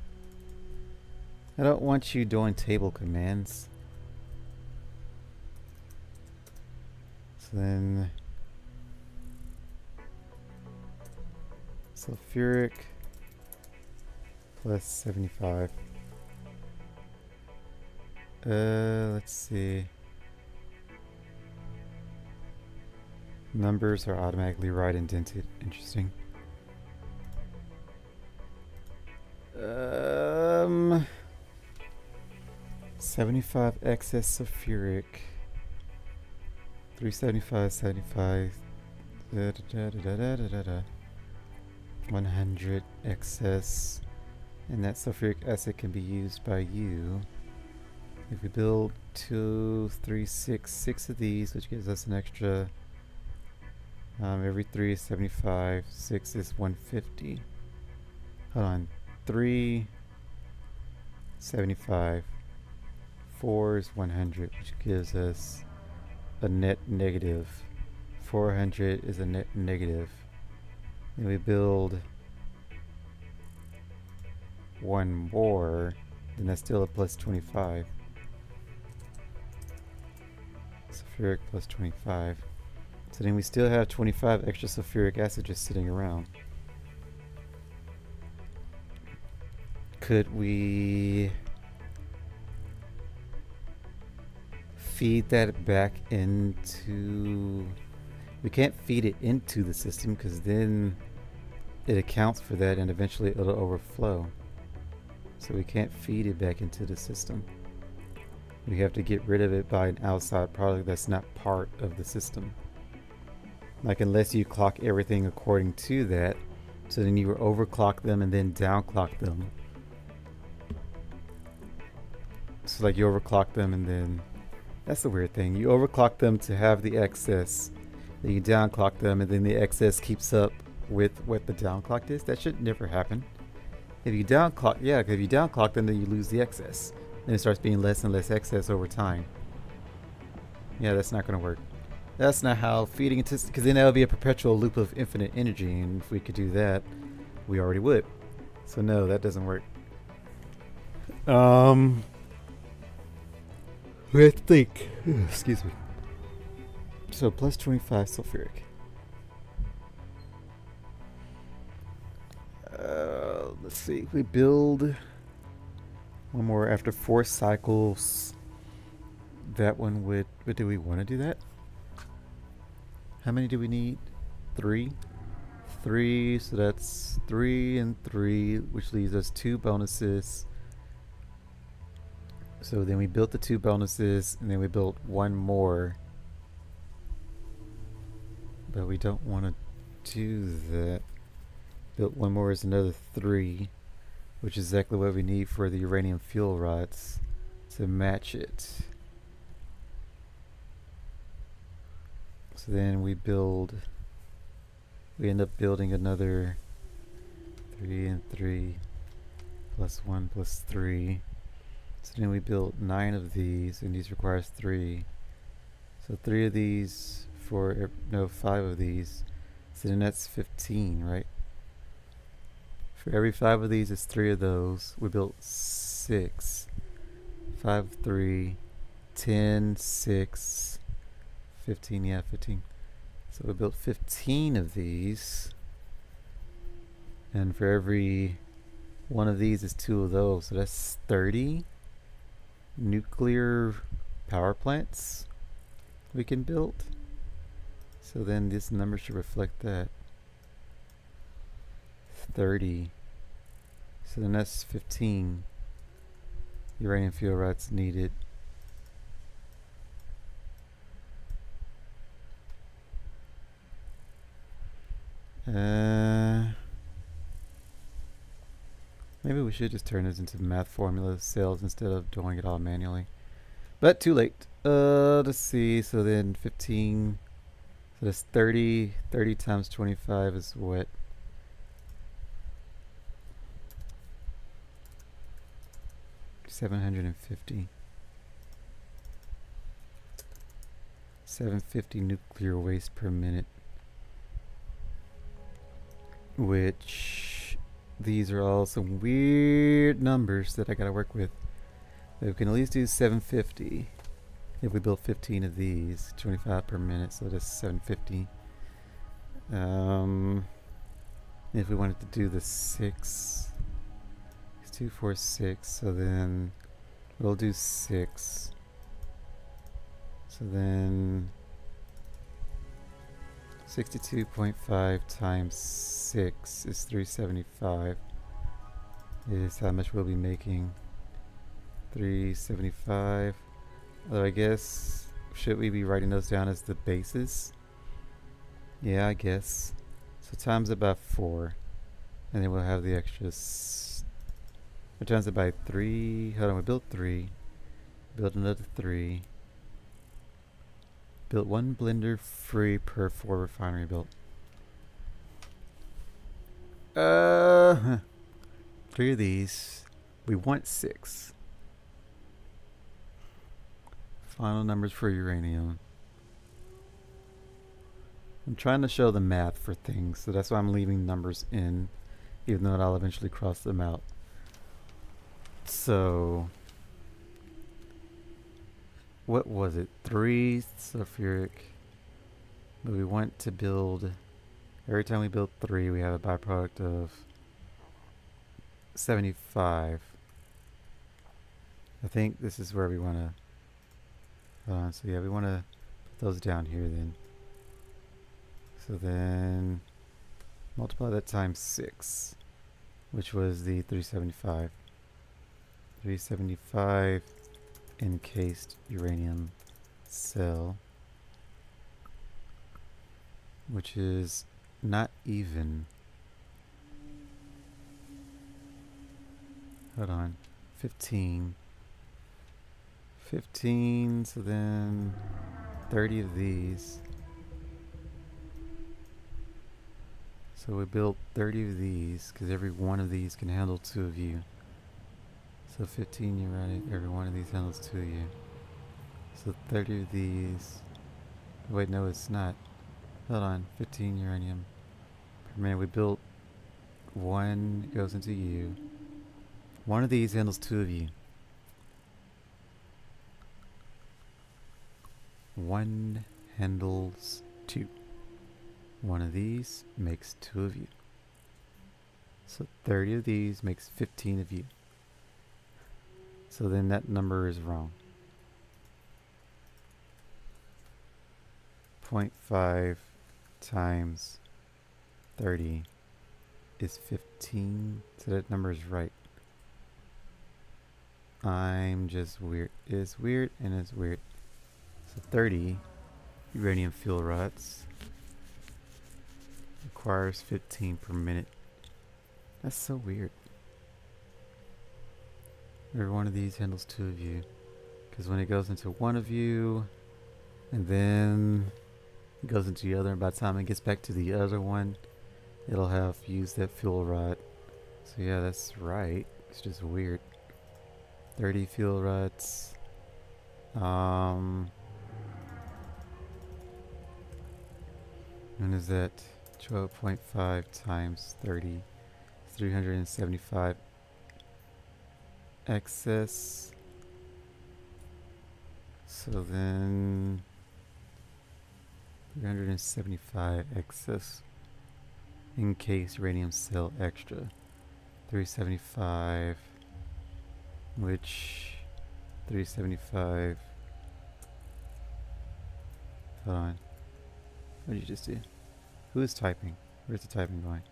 I don't want you doing table commands. So then sulfuric plus 75. Let's see. Numbers are automatically right indented. Interesting. 75 excess sulfuric. 375, 75. 100 excess. And that sulfuric acid can be used by you. If we build 2, 3, 6 of these, which gives us an extra. Every 3 is 75. 6 is 150. Hold on. 3, 75. 4 is 100, which gives us a net negative. 400 is a net negative. Then we build one more, then that's still a plus 25. Sulfuric plus 25. So then we still have 25 extra sulfuric acid just sitting around. Could we feed that back into... We can't feed it into the system because then it accounts for that and eventually it'll overflow. So we can't feed it back into the system. We have to get rid of it by an outside product that's not part of the system. Like unless you clock everything according to that, so then you overclock them and then downclock them. So like you overclock them and then, that's the weird thing. You overclock them to have the excess, then you downclock them and then the excess keeps up with what the downclock is. That should never happen. If you downclock, yeah, if you downclock them, then you lose the excess. Then it starts being less and less excess over time. Yeah, that's not going to work. That's not how feeding into, because then that would be a perpetual loop of infinite energy, and if we could do that, we already would. So no, that doesn't work. Let's think. Excuse me. So plus 25 sulfuric. Let's see. We build one more after 4 cycles. That one would. But do we want to do that? How many do we need? 3. 3. So that's 3 and 3, which leaves us 2 bonuses. So then we built the 2 bonuses, and then we built one more. But we don't want to do that. Built one more is another 3, which is exactly what we need for the uranium fuel rods to match it. So then we end up building another 3 and 3 plus 1 plus 3. So then we built 9 of these, and these requires 3. So 3 of these for, no, 5 of these. So then that's 15, right? For every 5 of these, it's 3 of those. We built 6. 5, 3, 10, 6, 15, yeah, 15. So we built 15 of these. And for every one of these is 2 of those. So that's 30 nuclear power plants we can build. So then this number should reflect that. 30. So then that's 15 uranium fuel rods needed. Maybe we should just turn this into math formula cells instead of doing it all manually. But too late. Let's see. So then 15. So that's 30. 30 times 25 is what? $750. 750 nuclear waste per minute. which these are all some weird numbers that I gotta work with. But we can at least do 750 if we build 15 of these, 25 per minute, so that's 750. If we wanted to do the 6, it's 2, 4, 6, so then we'll do 6. So then 62.5 times 6 is 375. Is how much we'll be making. 375. Although I guess, should we be writing those down as the bases? Yeah, I guess. So times it by 4. And then we'll have the extras. We times it by 3. Hold on, we built 3. Build another 3. Built 1 blender free per 4 refinery built. 3 of these. We want 6. Final numbers for uranium. I'm trying to show the math for things, so that's why I'm leaving numbers in, even though I'll eventually cross them out. So, what was it? 3 sulfuric. But we want to build, every time we build 3, we have a byproduct of 75. I think this is where we want to, so yeah, we want to put those down here then. So then multiply that times 6, which was the 375. 375 encased uranium cell, which is not even. Hold on. 15. 15, so then 30 of these. So we built 30 of these, because every one of these can handle 2 of you. So 15 uranium, every one of these handles 2 of you. So 30 of these. Wait, no, it's not. Hold on, 15 uranium per minute. We built 1, goes into you. One of these handles 2 of you. 1 handles 2. One of these makes 2 of you. So 30 of these makes 15 of you. So then that number is wrong. 0.5 times 30 is 15. So that number is right. I'm just weird. It's weird and it's weird. So 30 uranium fuel rods requires 15 per minute. That's so weird. Every one of these handles 2 of you. Because when it goes into one of you, and then it goes into the other, and by the time it gets back to the other one, it'll have used that fuel rod. So yeah, that's right. It's just weird. 30 fuel rods. And is that 12.5 times 30? 375 excess. So then 375 excess encased uranium cell extra. 375, which 375. Hold on. What did you just do? Who is typing? Where's the typing going?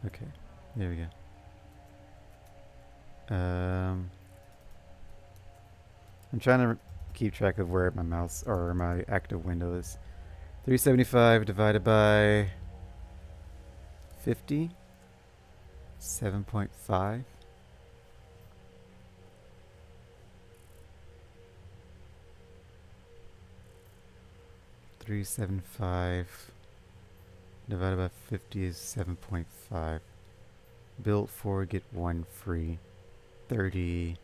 Okay, there we go. I'm trying to keep track of where my mouse or my active window is. 375 divided by 50. 7.5. $375 divided by 50 is 7.5. Built 4, get 1 free. 30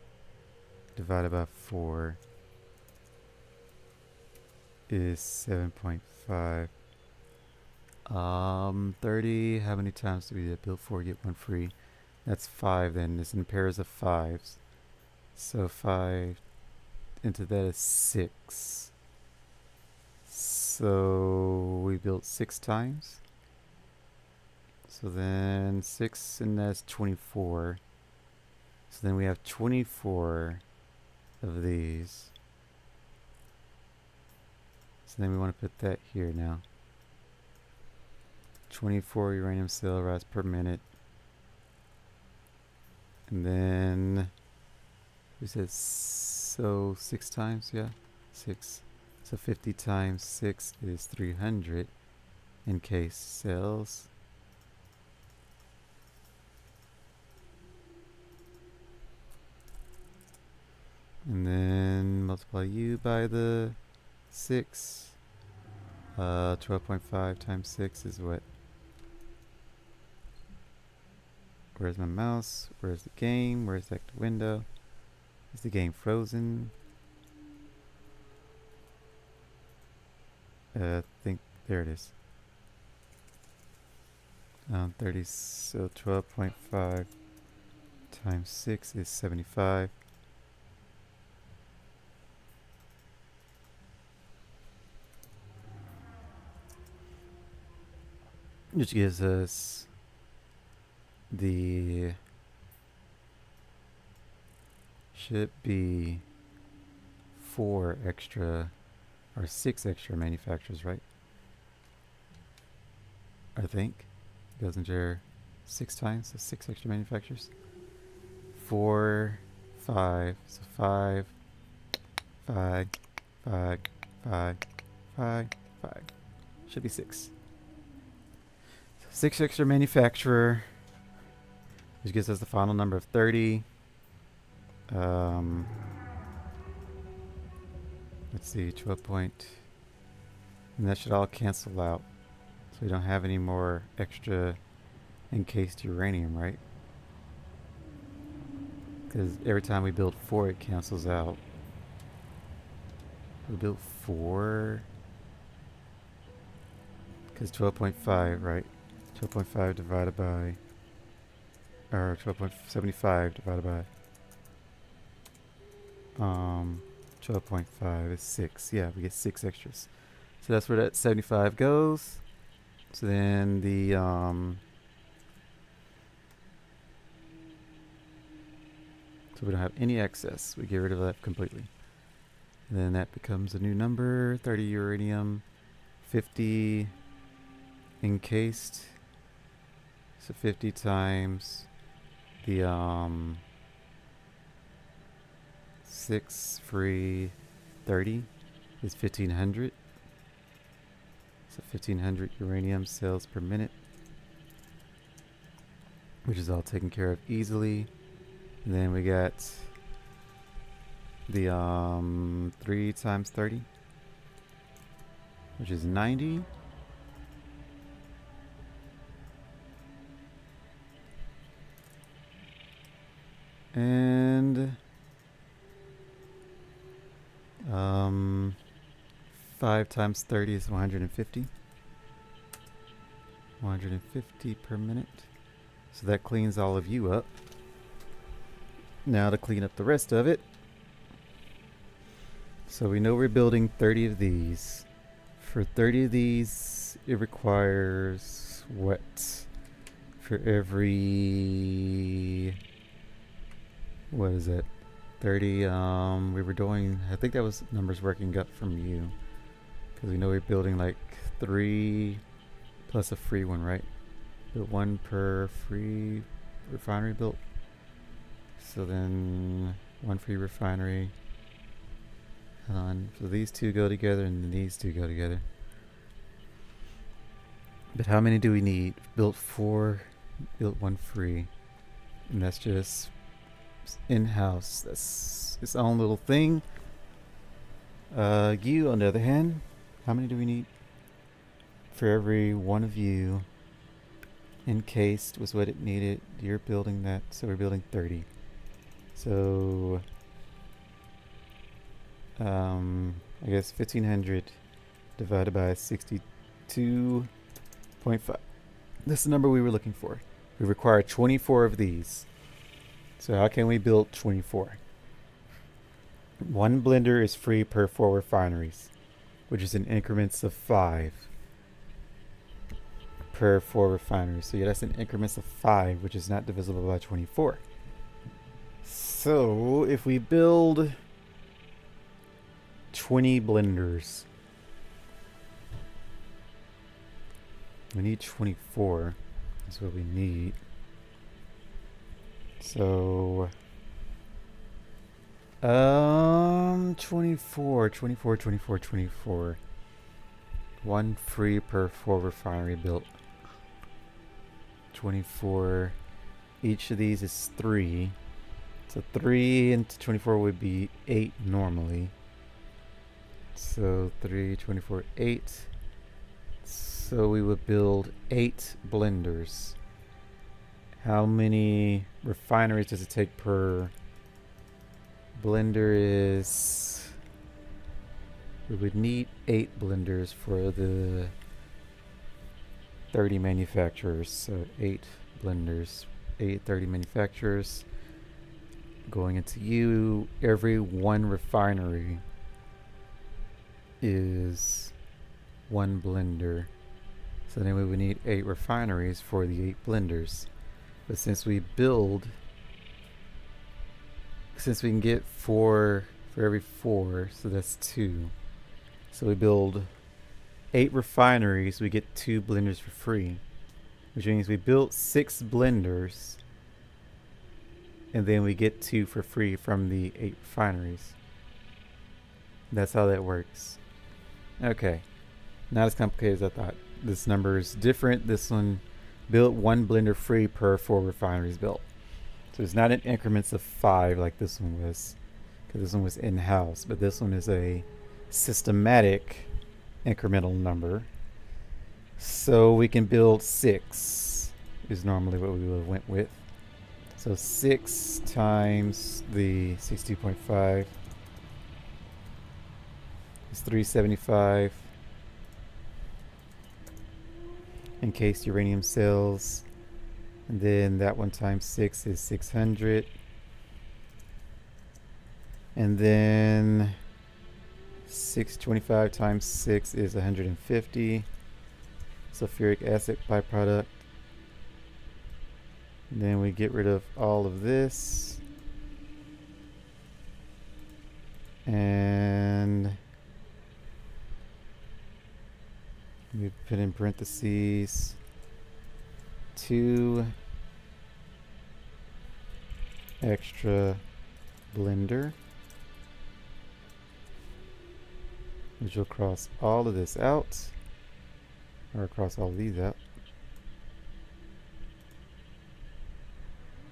divided by 4 is 7.5. 30. How many times do we build 4, get 1 free? That's 5 then. It's in pairs of 5s. So 5 into that is 6. So we built 6 times. So then 6 and that's 24. So then we have 24 of these. So then we want to put that here now. 24 uranium cell rise per minute. And then we said so 6 times, yeah? 6. So 50 times 6 is 300 encased cells. And then multiply U by the 6. 12.5 times 6 is what? Where's my mouse? Where's the game? Where's the window? Is the game frozen? I think there it is. 30, so 12.5 times 6 is 75. Which gives us the should be 4 extra or 6 extra manufacturers, right? I think goes into 6 times, so 6 extra manufacturers. 4, 5, so 5, 5, 5, 5, 5, 5. Should be 6. 6 extra manufacturer, which gives us the final number of 30. Let's see, 12 point. And that should all cancel out. So we don't have any more extra encased uranium, right? Because every time we build 4, it cancels out. We built 4. Because 12.5, right? 12.5 divided by, or 12.75 divided by 12.5 is 6. Yeah, we get 6 extras. So that's where that 75 goes. So then the so we don't have any excess. We get rid of that completely. And then that becomes a new number, 30 uranium, 50 encased. So 50 times the 6 free 30 is 1500. So 1500 uranium cells per minute, which is all taken care of easily. And then we got the 3 times 30, which is 90. And 5 times 30 is 150. 150 per minute. So that cleans all of you up. Now to clean up the rest of it. So we know we're building 30 of these. For 30 of these, it requires what? For every... what is it? 30, we were doing, I think that was numbers working up from you. Because we know we're building like 3 plus a free one, right? Built 1 per free refinery built. So then 1 free refinery. So these 2 go together and then these 2 go together. But how many do we need? Built 4, built 1 free. And that's just in-house. That's its own little thing. You, on the other hand, how many do we need? For every one of you encased was what it needed. You're building that, so we're building 30. So I guess 1500 divided by 62.5 60.5. This is the number we were looking for. We require 24 of these. So how can we build 24? One blender is free per 4 refineries, which is in increments of 5 per 4 refineries. So yeah, that's in increments of 5, which is not divisible by 24. So if we build 20 blenders, we need 24. That's what we need. So 24. One free per 4 refinery built. 24. Each of these is 3. So 3 into 24 would be 8 normally. So 3, 24, 8. So we would build 8 blenders. How many refineries does it take per blender? Is we would need 8 blenders for the 30 manufacturers. So 8 blenders, 30 manufacturers going into you. Every 1 refinery is 1 blender. So then we would need 8 refineries for the 8 blenders. But since we can get 4 for every 4, so that's 2. So we build 8 refineries, we get 2 blenders for free. Which means we built 6 blenders, and then we get 2 for free from the 8 refineries. That's how that works. Okay. Not as complicated as I thought. This number is different. This one built 1 blender free per 4 refineries built. So it's not in increments of 5 like this one was, because this one was in-house, but this one is a systematic incremental number. So we can build 6 is normally what we would have went with. So 6 times the 62.5 is 375. Encased uranium cells, and then that one times 6 is 600, and then 625 times 6 is 150. Sulfuric acid byproduct. And then we get rid of all of this, and we put in parentheses 2 extra blender, which will cross all of this out, or cross all of these out,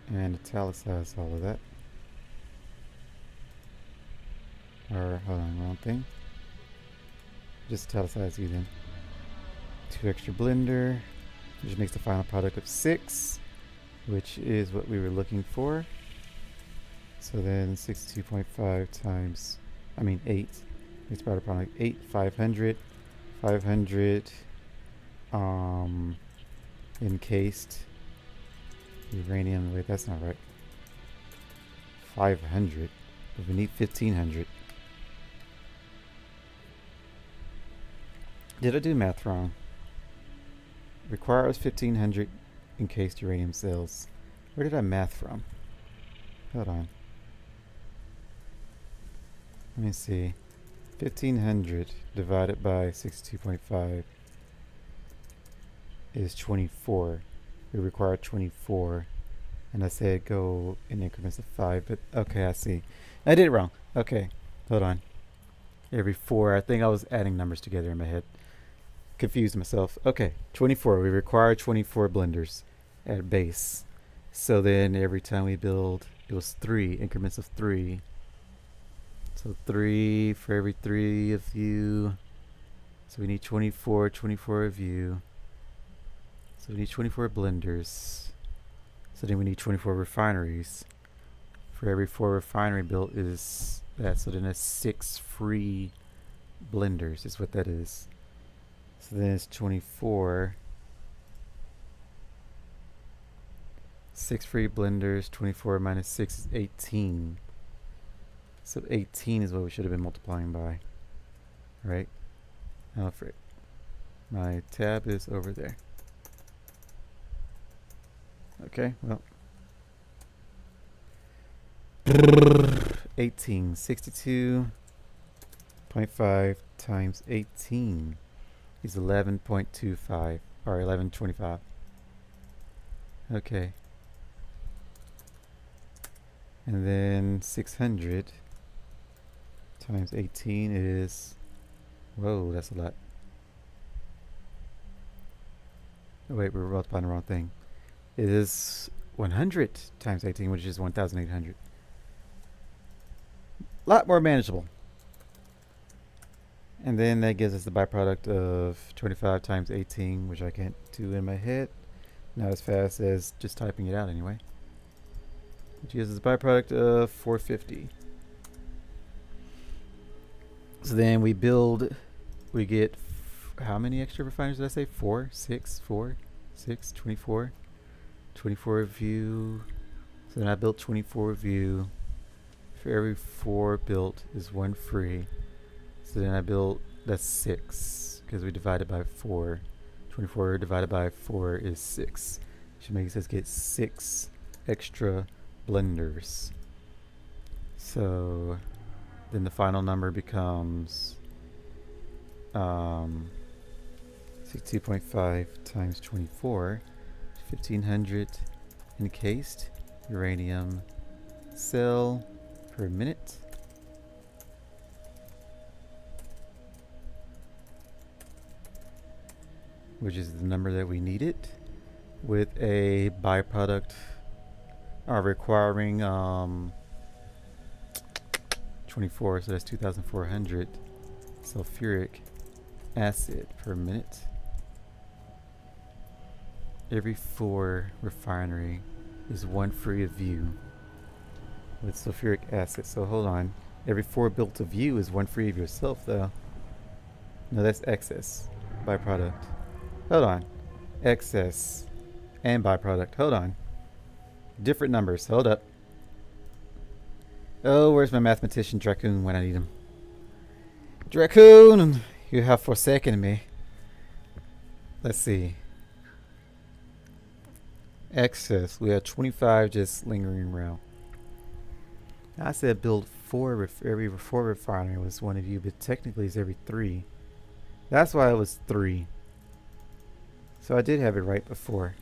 and italicize all of that. Or hold on, wrong thing. Just italicize you then. 2 extra blender, which makes the final product of 6, which is what we were looking for. So then 62.5 times, 8, makes the final product 8, 500, 500 encased uranium. Wait, that's not right. 500, but we need 1500. Did I do math wrong? Requires 1500 encased uranium cells. Where did I math from? Hold on. Let me see. 1500 divided by 62.5 is 24. We require 24. And I said go in increments of 5, but okay, I see. I did it wrong. Okay, hold on. Every 4. I think I was adding numbers together in my head. Confused myself. Okay, 24. We require 24 blenders at base. So then every time we build, it was 3 increments of 3. So 3 for every 3 of you. So we need 24 of you. So we need 24 blenders. So then we need 24 refineries. For every 4 refinery built is that. So then that's 6 free blenders is what that is. So then it's 24 6 free blenders. 24 minus 6 is 18. So 18 is what we should have been multiplying by. Right? Oh, frick. My tab is over there. Okay, well. 18. 62.5 times 18 is 11.25. Or 11.25. Okay. And then 600 times 18 is... Whoa, that's a lot. Oh, wait, we're multiplying the wrong thing. It is 100 times 18, which is 1,800. A lot more manageable. And then that gives us the byproduct of 25 times 18, which I can't do in my head. Not as fast as just typing it out anyway. Which gives us the byproduct of 450. So then we get how many extra refiners did I say? 4, 6, 4, 6, 24. 24 view. So then I built 24 view. For every 4 built is 1 free. So then I built, that's 6, because we divided by 4. 24 divided by 4 is 6. Which makes us get 6 extra blenders. So then the final number becomes 62.5 times 24, 1,500 encased uranium cell per minute. Which is the number that we needed, with a byproduct requiring 24, so that's 2,400 sulfuric acid per minute. Every 4 refinery is 1 free of view with sulfuric acid. So hold on, every 4 built of you is 1 free of yourself though. No, that's excess byproduct. Hold on. Excess and byproduct. Hold on. Different numbers. Hold up. Oh, where's my mathematician Dracoon when I need him? Dracoon! You have forsaken me. Let's see. Excess. We have 25 just lingering around. I said build 4 every 4 refinery was 1 of you, but technically it's every 3. That's why it was 3. So I did have it right before.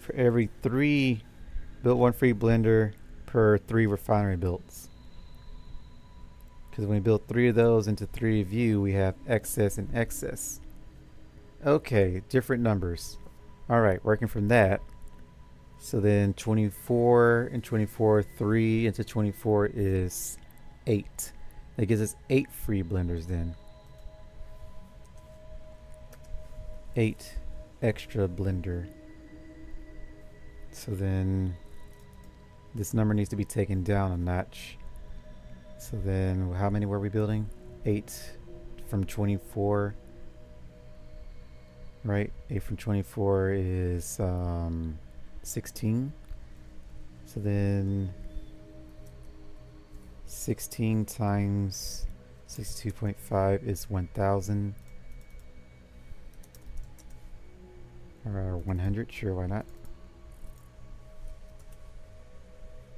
For every 3 built 1 free blender per 3 refinery builds. Because when we build 3 of those into 3 of you, we have excess and excess. Okay, different numbers. Alright, working from that. So then 24 and 24, 3 into 24 is 8. That gives us 8 free blenders then. 8 extra blender. So then this number needs to be taken down a notch. So then how many were we building? 8 from 24. Right? 8 from 24 is 16. So then 16 times 62.5 is 1,000. Or 100, sure, why not?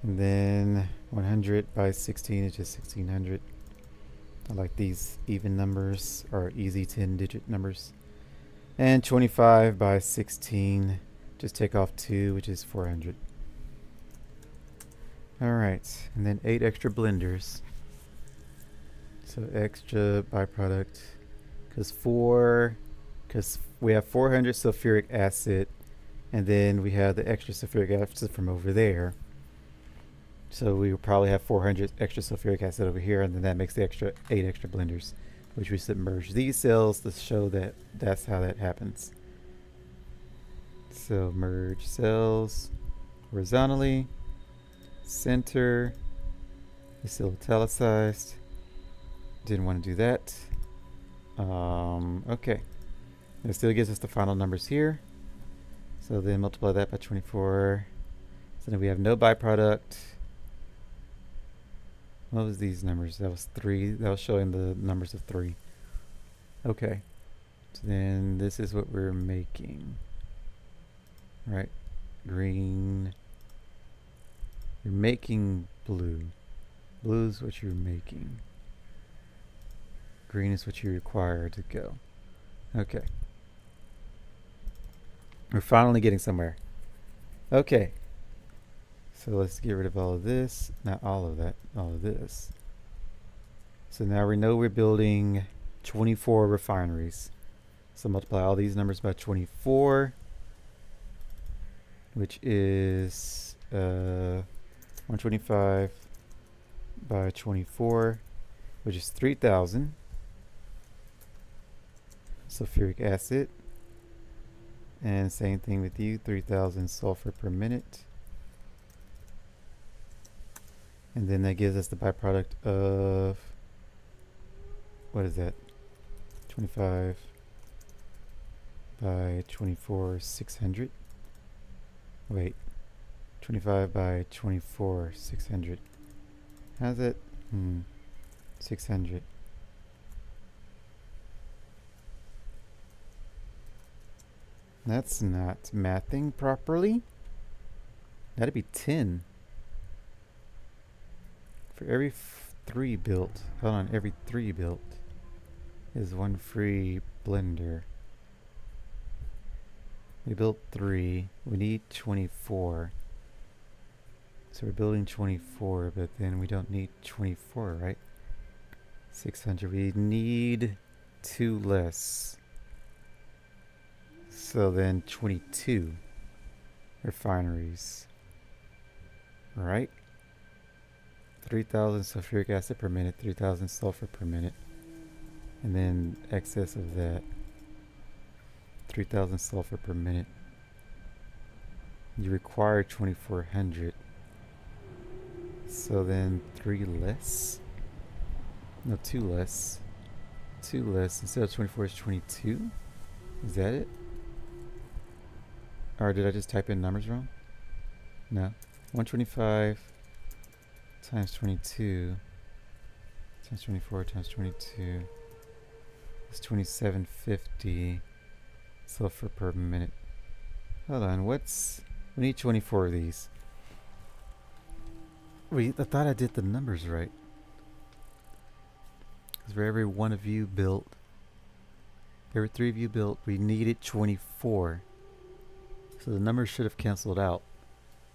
And then 100 by 16 is just 1,600. I like these even numbers, or easy 10-digit numbers. And 25 by 16, just take off 2, which is 400. Alright, and then 8 extra blenders. So extra byproduct, because we have 400 sulfuric acid, and then we have the extra sulfuric acid from over there. So we will probably have 400 extra sulfuric acid over here, and then that makes the extra 8 extra blenders, which we submerge these cells to show that that's how that happens. So merge cells horizontally, center, it's still italicized, didn't want to do that. Okay, it still gives us the final numbers here. So then multiply that by 24, So then we have no byproduct. What was these numbers? That was 3. That was showing the numbers of 3. Okay. So then this is what we're making. Right? Green. You're making blue. Blue is what you're making. Green is what you require to go. Okay. We're finally getting somewhere. Okay. So let's get rid of all of this. Not all of that. All of this. So now we know we're building 24 refineries. So multiply all these numbers by 24, which is 125 by 24, which is 3,000 sulfuric acid. And same thing with you, 3,000 sulfur per minute. And then that gives us the byproduct of, what is that? 25 by 24, 600. Wait, 25 by 24, 600. How's it? 600. That's not mathing properly. That'd be 10. For every 3 built, hold on, every 3 built is 1 free blender. We built 3. We need 24. So we're building 24, but then we don't need 24, right? 600. We need 2 less. So then 22 refineries. Right? 3,000 sulfuric acid per minute, 3,000 sulfur per minute. And then excess of that, 3,000 sulfur per minute. You require 2,400. So then 3 less? No, 2 less. 2 less. Instead of 24 is 22? Is that it? Or did I just type in numbers wrong? No. 125 times 22 times 24 times 22 is 2750 sulfur per minute. Hold on, we need 24 of these. Wait, I thought I did the numbers right. Because for every 1 of you built, every 3 of you built, we needed 24. So the numbers should have canceled out.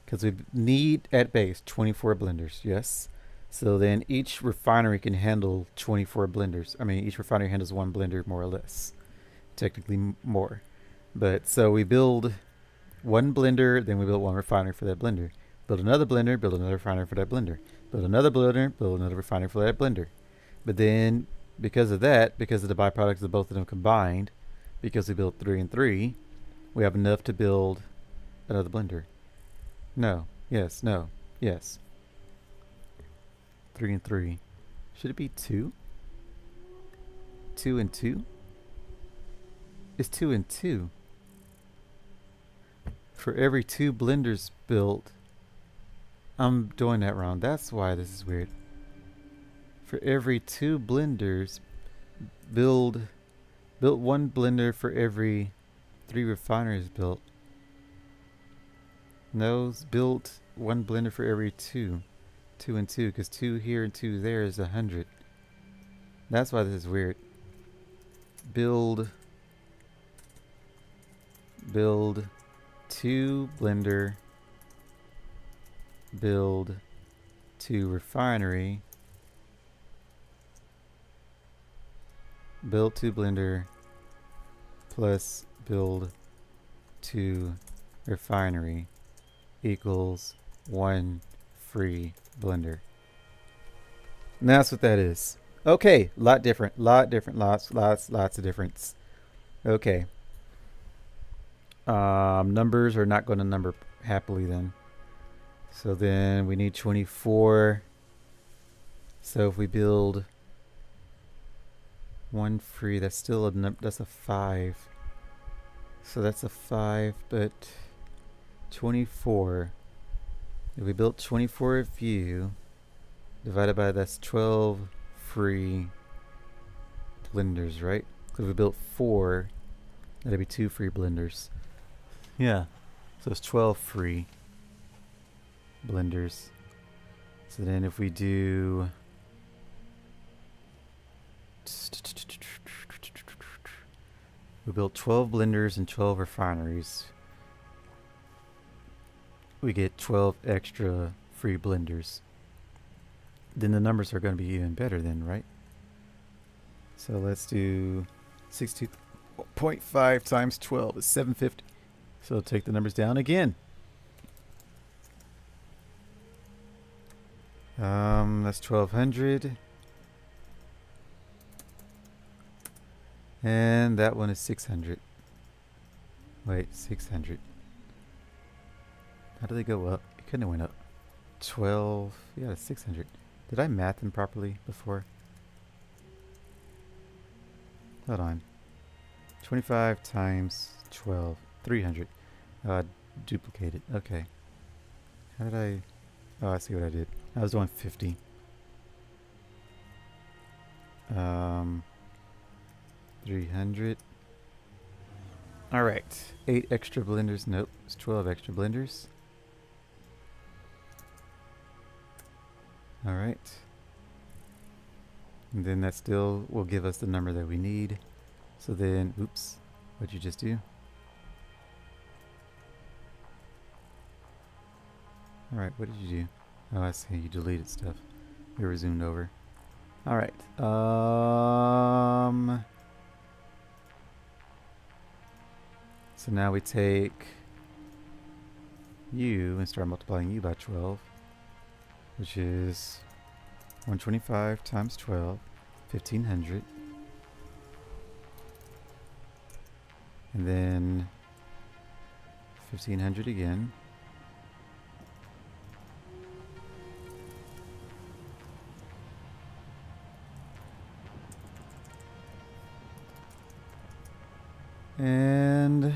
Because we need, at base, 24 blenders, yes? So then each refinery can handle 24 blenders. I mean, each refinery handles 1 blender, more or less. Technically more. But, so we build 1 blender, then we build 1 refinery for that blender. Build another blender, build another refinery for that blender. Build another blender, build another refinery for that blender. But then, because of that, because of the byproducts of both of them combined, because we built 3 and 3, we have enough to build another blender. No. Yes. No. Yes. 3 and 3. Should it be 2? 2 and 2? It's 2 and 2. For every 2 blenders built, I'm doing that wrong. That's why this is weird. For every 2 blenders, built 1 blender for every 3 refineries built. No, built 1 blender for every 2. 2 and 2, because 2 here and 2 there is 100. That's why this is weird. Build 2 blender, build 2 refinery, build 2 blender, plus build 2 refinery equals 1 free blender. And that's what that is. Okay, lots of difference. Okay. Numbers are not going to number happily then. So then we need 24. So if we build 1 free, that's still that's a 5. So that's a 5, but 24 If we built 24 of you, divided by that's 12 free blenders, right? Because if we built 4, that'd be 2 free blenders. Yeah. So it's 12 free blenders. So then if we do... We built 12 blenders and 12 refineries. We get 12 extra free blenders. Then the numbers are going to be even better then, right? So let's do 62.5 times 12 is 750. So take the numbers down again. That's 1200. And that one is 600. Wait, 600. How did they go up? It couldn't have went up. 12. Yeah, 600. Did I math them properly before? Hold on. 25 times 12. 300. Duplicate it. Okay. How did I... Oh, I see what I did. I was doing 50. 300. Alright. 8 extra blenders. Nope. It's 12 extra blenders. Alright. And then that still will give us the number that we need. So then, oops. What'd you just do? Alright, what did you do? Oh, I see. You deleted stuff. You resumed over. Alright. So now we take you and start multiplying you by 12, which is 125 times 12, 1500. And then 1500 again. And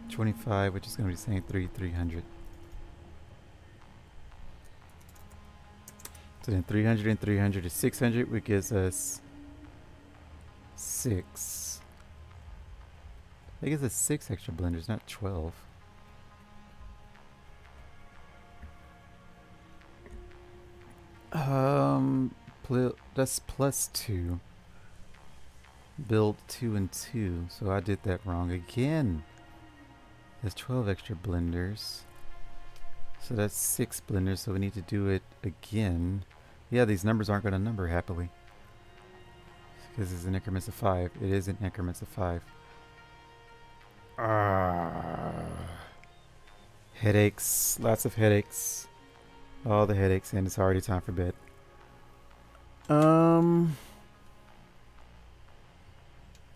25, which is going to be saying 300. So then 300 and 300 is 600, which gives us 6. That gives us 6 extra blenders, not 12. That's plus 2. Build 2 and 2, so I did that wrong again. There's 12 extra blenders. So that's 6 blenders, so we need to do it again. Yeah, these numbers aren't going to number happily. Because it's in increments of 5. It is in increments of 5. Headaches. Lots of headaches. All the headaches, and it's already time for bed.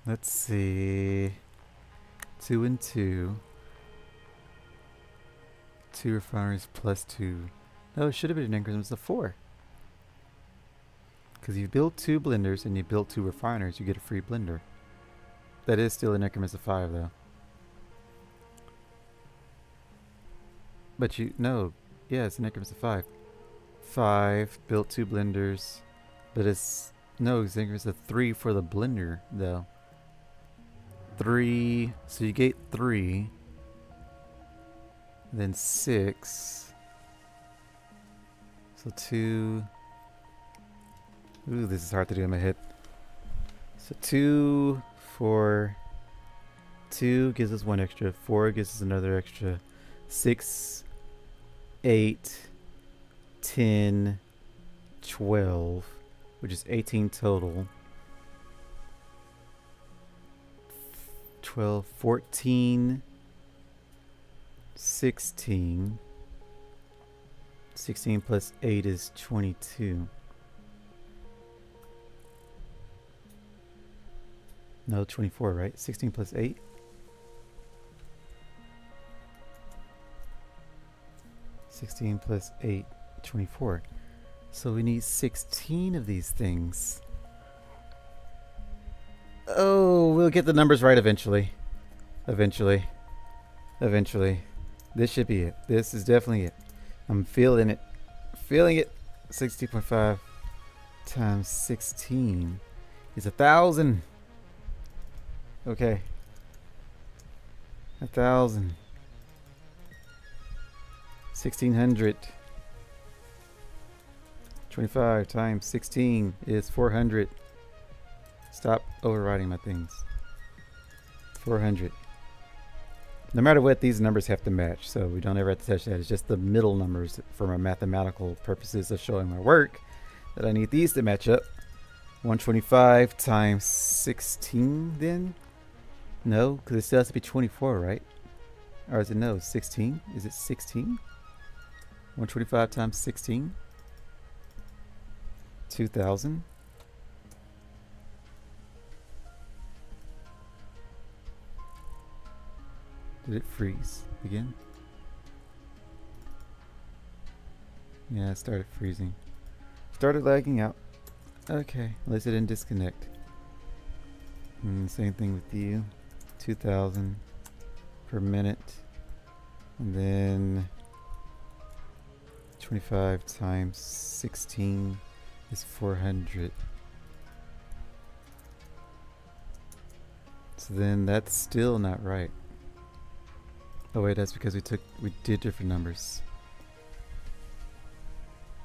Let's see. 2 and 2. 2 refineries plus 2. No, it should have been in increments of 4. Because you build 2 blenders and you build 2 refiners, you get a free blender. That is still in increments of 5, though. But no. Yeah, it's in increments of 5. 5, built 2 blenders. But it's, no, it's increments of 3 for the blender, though. 3, so you get 3. Then 6. So 2. Ooh, this is hard to do in my head. So 2, 4. 2 gives us 1 extra. 4 gives us another extra. 6, 8, 10, 12, which is 18 total. 12, 14, 16. 16 plus 8 is 22. No, 24, right? 16 plus 8? (16 plus 8, 24). So we need 16 of these things. Oh, we'll get the numbers right eventually. Eventually. This should be it. This is definitely it. I'm feeling it. Feeling it. 60.5 times 16 is 1,000. Okay. 1,000. 1,600. 25 times 16 is 400. Stop overriding my things. 400. No matter what, these numbers have to match, so we don't ever have to touch that. It's just the middle numbers for my mathematical purposes of showing my work that I need these to match up. 125 times 16 then? No, because it still has to be 24, right? Or is it no, 16? Is it 16? 125 times 16? 2,000? Did it freeze again? Yeah, it started freezing. Started lagging out. Okay, at least it didn't disconnect. Same thing with you. 2,000 per minute. And then 25 times 16 is 400. So then that's still not right. Oh wait, that's because we did different numbers.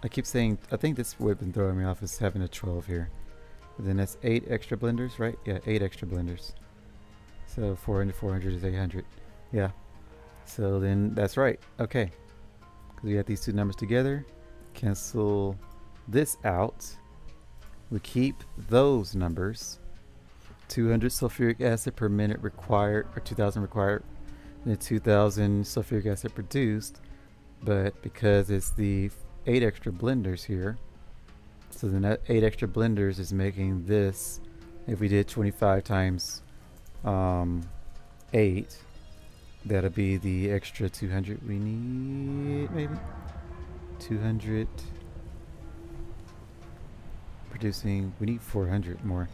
I keep saying, I think this would have been throwing me off as having a 12 here. But then that's 8 extra blenders, right? Yeah, 8 extra blenders. So 400 is 800. Yeah. So then that's right. Okay. Because we got these two numbers together. Cancel this out. We keep those numbers. 200 sulfuric acid per minute required, or 2,000 required. And 2,000 sulfuric acid produced. But because it's the 8 extra blenders here, so then that 8 extra blenders is making this, if we did 25 times 8, that'll be the extra 200 we need, maybe 200 producing. We need 400 more.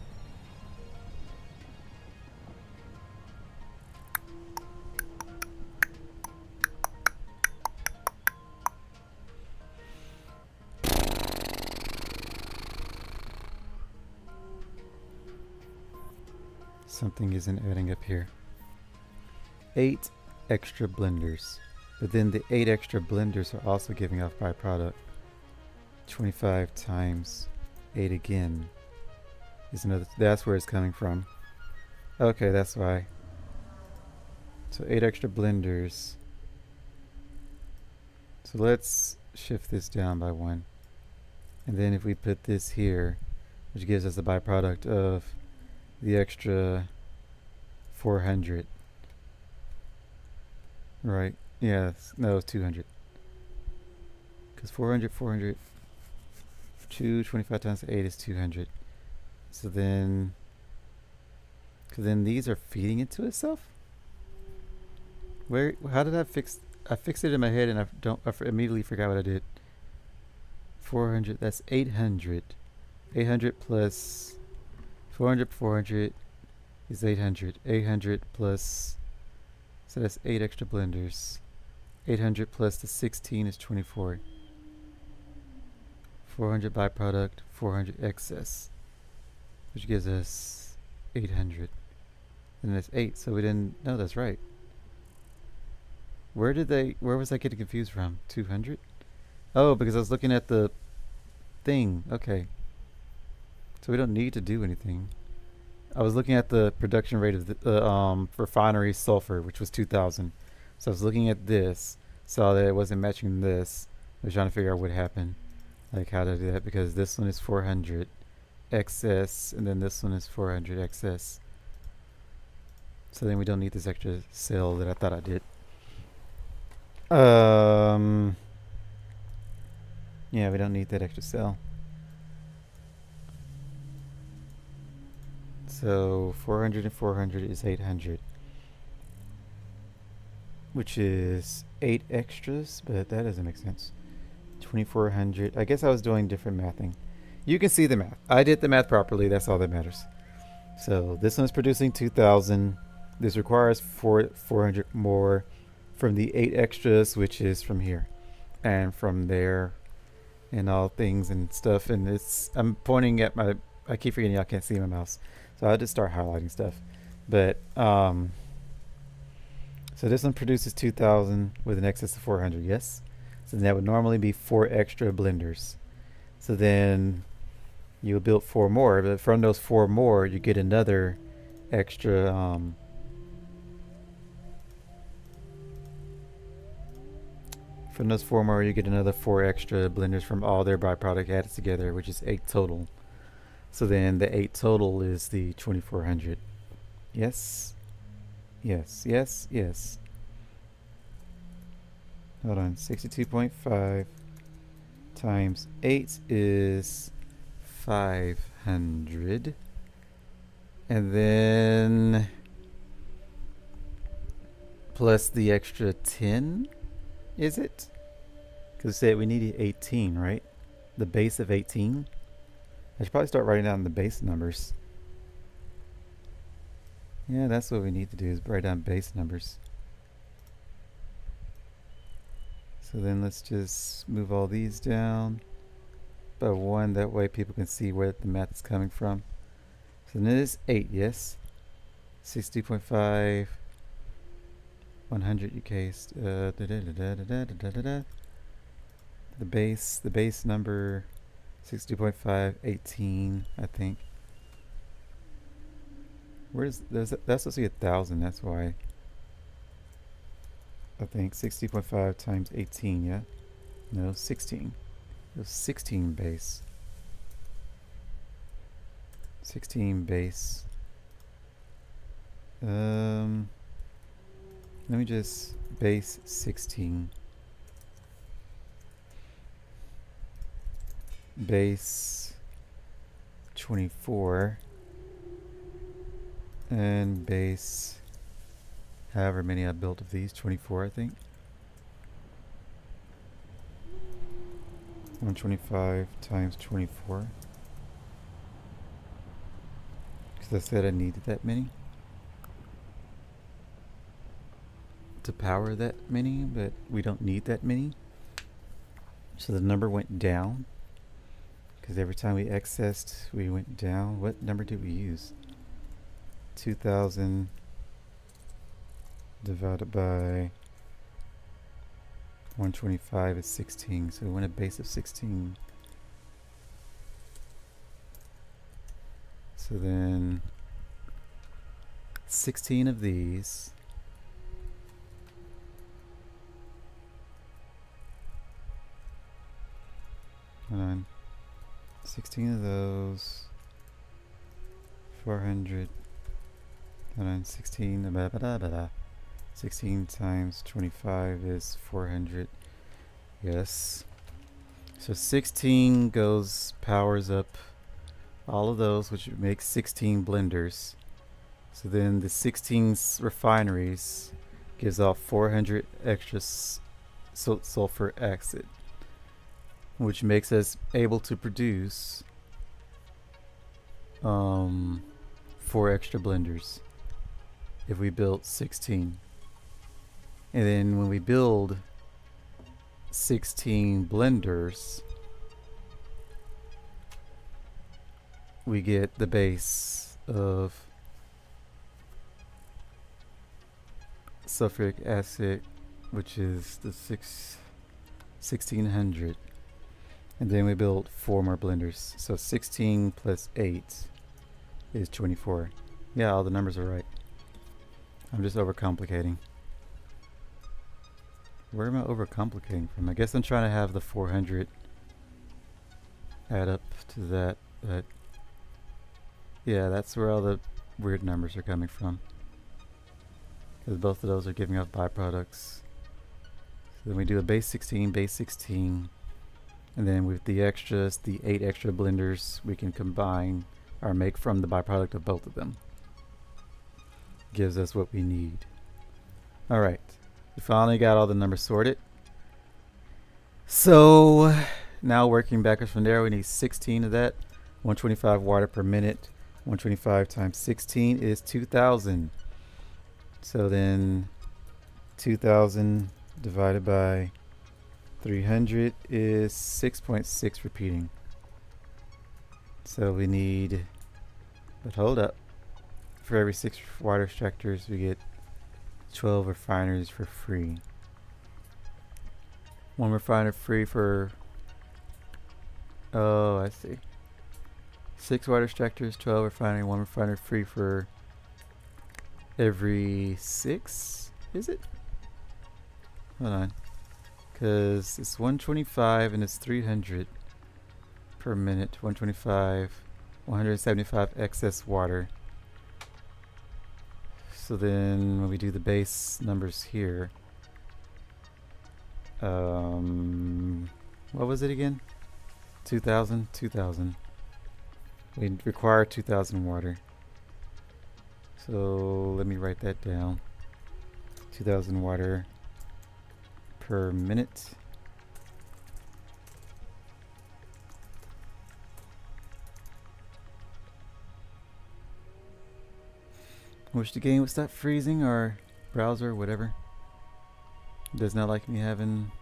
Something isn't adding up here. 8 extra blenders. But then the 8 extra blenders are also giving off byproduct. 25 times 8 again is another. That's where it's coming from. Okay, that's why. So 8 extra blenders. So let's shift this down by 1. And then if we put this here, which gives us a byproduct of the extra 400. Right. Yeah. No, it's 200. Because 400, 225 times 8 is 200. So then, because then these are feeding into itself? Where, how did I fix? I fixed it in my head and I immediately forgot what I did. 400, that's 800. 800 plus 400 is 800. 800 plus, so that's 8 extra blenders. 800 plus the 16 is 24. 400 byproduct, 400 excess, which gives us 800. And that's 8, so we didn't, no, that's right. Where was I getting confused from? 200? Oh, because I was looking at the thing. Okay. So we don't need to do anything. I was looking at the production rate of the refinery sulfur, which was 2,000. So I was looking at this, saw that it wasn't matching this. I was trying to figure out what happened, like how to do that, because this one is 400 excess, and then this one is 400 excess. So then we don't need this extra cell that I thought I did. Yeah, we don't need that extra cell. So 400 and 400 is 800, which is 8 extras, but that doesn't make sense. 2,400. I guess I was doing different mathing. You can see the math. I did the math properly. That's all that matters. So this one's producing 2,000. This requires 400 more from the 8 extras, which is from here. and from there and all things and stuff. And I'm pointing at my, I keep forgetting y'all can't see my mouse, so I'll just start highlighting stuff. But so this one produces 2,000 with an excess of 400. Yes. So that would normally be 4 extra blenders. So then you build 4 more, but from those 4 more, you get another extra. From those 4 more, you get another 4 extra blenders from all their byproduct added together, which is 8 total. So then the 8 total is the 2,400. Yes. Yes, yes, yes. Hold on. 62.5 times 8 is 500. And then plus the extra 10, is it? Because we said we needed 18, right? The base of 18. I should probably start writing down the base numbers. Yeah, that's what we need to do, is write down base numbers. So then let's just move all these down by 1. That way people can see where the math is coming from. So then it is 8, yes? 60.5, 100 you cased. The base number, 60.5, 18, I think. Where's, that's supposed to be 1,000, that's why. I think 60.5 times 18, yeah? No, 16. It was 16 base. 16 base. Let me just base 16. Base 24. And base however many I built of these, 24 I think. 125 times 24. Because I said I needed that many to power that many, but we don't need that many. So the number went down. Because every time we accessed, we went down. What number did we use? 2,000 divided by 125 is 16. So we want a base of 16. So then 16 of these. Hold on. 16 of those. 400. Hold on. 16. 16 times 25 is 400. Yes. So 16 powers up all of those, which makes 16 blenders. So then the 16 refineries gives off 400 extra sulfur acid, which makes us able to produce 4 extra blenders if we build 16. And then when we build 16 blenders, we get the base of sulfuric acid, which is the 1600. And then we build 4 more blenders. So 16 plus 8 is 24. Yeah, all the numbers are right. I'm just overcomplicating. Where am I overcomplicating from? I guess I'm trying to have the 400 add up to that, but yeah, that's where all the weird numbers are coming from. Because both of those are giving off byproducts. So then we do a base 16, and then with the extras, the 8 extra blenders, we can combine or make from the byproduct of both of them. Gives us what we need. Alright, we finally got all the numbers sorted. So now working backwards from there, we need 16 of that. 125 water per minute. 125 times 16 is 2,000. So then 2,000 divided by 300 is 6.6 repeating. So we need, but hold up. For every 6 water extractors, we get 12 refineries for free. 1 refiner free for, oh, I see. 6 water extractors, 12 refinery, 1 refiner free for every 6, is it? Hold on. Because it's 125 and it's 300 per minute. 125, 175 excess water. So then when we do the base numbers here, what was it again? 2,000? 2,000. We require 2,000 water. So let me write that down. 2,000 water per minute. Wish the game would stop freezing, or browser, whatever. Does not like me having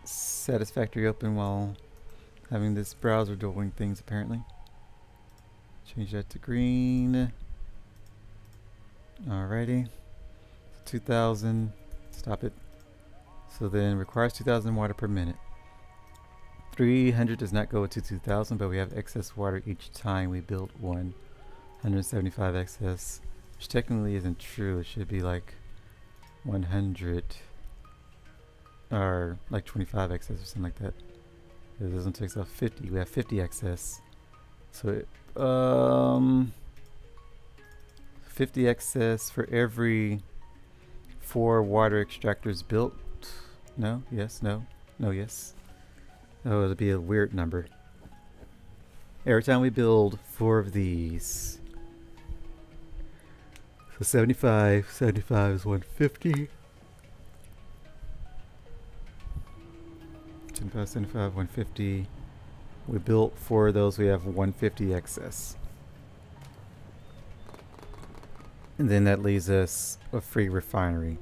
Satisfactory open while having this browser doing things, apparently. Change that to green. Alrighty. 2,000. Stop it. So then requires 2,000 water per minute. 300 does not go to 2,000, but we have excess water each time we build one. 175 excess, which technically isn't true. It should be like 100 or like 25 excess or something like that. This one takes off 50. We have 50 excess. So 50 excess for every 4 water extractors built. No, yes, no, no, yes. Oh, it'll be a weird number. Every time we build 4 of these. So 75 is 150. 75, 150. We built 4 of those, we have 150 excess. And then that leaves us a free refinery.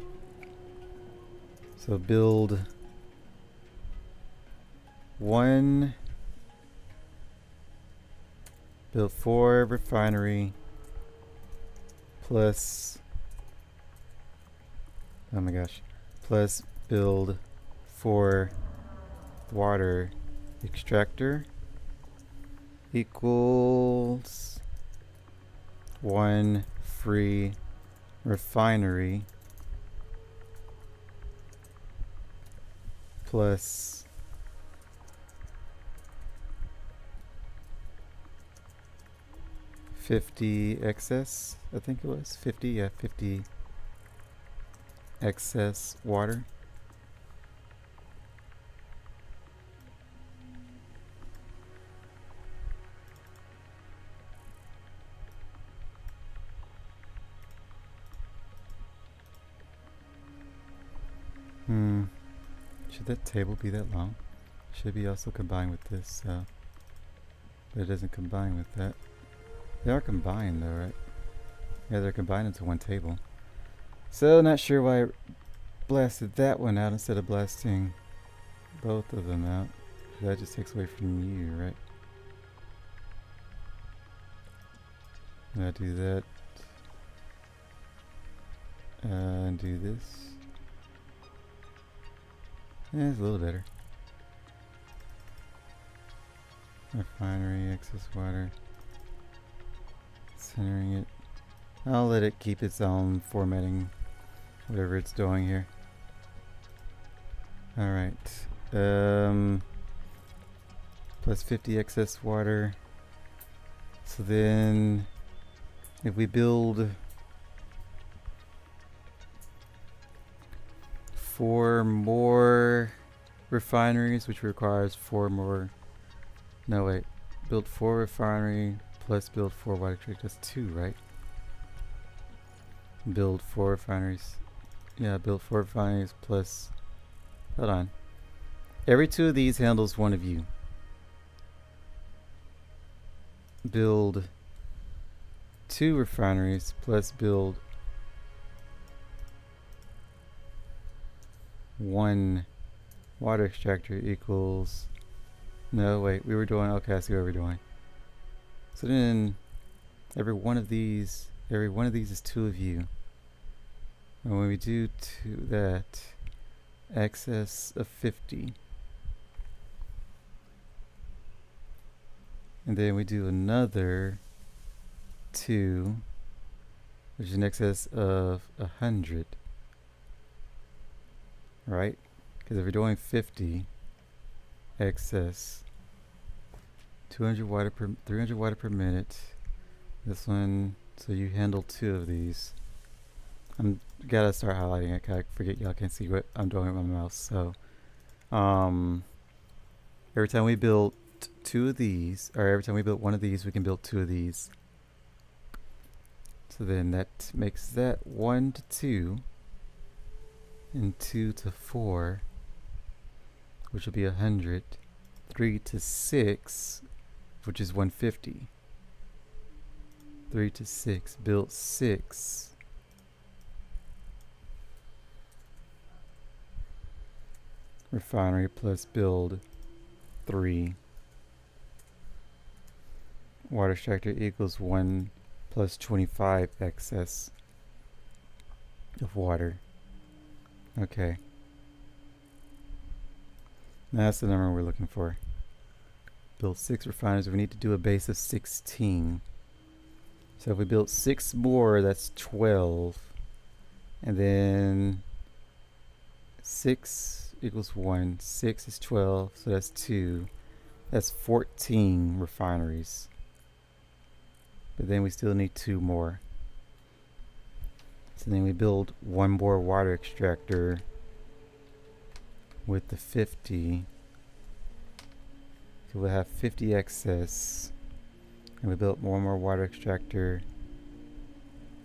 So build 4 refinery plus, oh my gosh, plus build 4 water extractor equals 1 free refinery plus $50 excess, I think it was 50, yeah, 50 excess water. Should that table be that long? Should be also combined with this, but it doesn't combine with that. They are combined though, right? Yeah, they're combined into one table. So not sure why I blasted that one out instead of blasting both of them out. That just takes away from you, right? I'll do that. And do this. Yeah, it's a little better. Refinery, excess water. Centering it. I'll let it keep its own formatting, whatever it's doing here. Alright. Plus 50 excess water. So then, if we build 4 more refineries, which requires 4 more. No, wait. Build 4 refinery plus build 4 water treatment. That's 2, right? Build 4 refineries. Yeah, build 4 refineries plus. Hold on. Every 2 of these handles 1 of you. Build 2 refineries plus build 1 water extractor equals... No, wait, we were doing... Okay, I see what we're doing. So then every one of these is 2 of you. And when we do that, excess of 50. And then we do another 2, which is in excess of 100. Right? Because if we're doing 50, excess 200 water per 300 water per minute. This one, so you handle 2 of these. I'm gotta start highlighting it. I forget y'all can't see what I'm doing with my mouse. So, every time we build 2 of these, or every time we build 1 of these, we can build 2 of these. So then that makes that 1 to 2, and 2 to 4, which will be 100. 3 to 6, which is 150. 3 to 6, built 6. Refinery plus build 3. Water extractor equals 1 plus 25 excess of water. Okay. That's the number we're looking for. Build 6 refineries. We need to do a base of 16. So if we build 6 more, that's 12. And then 6 equals 1. 6 is 12, so that's 2. That's 14 refineries. But then we still need 2 more. So then we build 1 more water extractor with the 50. So we'll have 50 excess. And we built 1 more water extractor.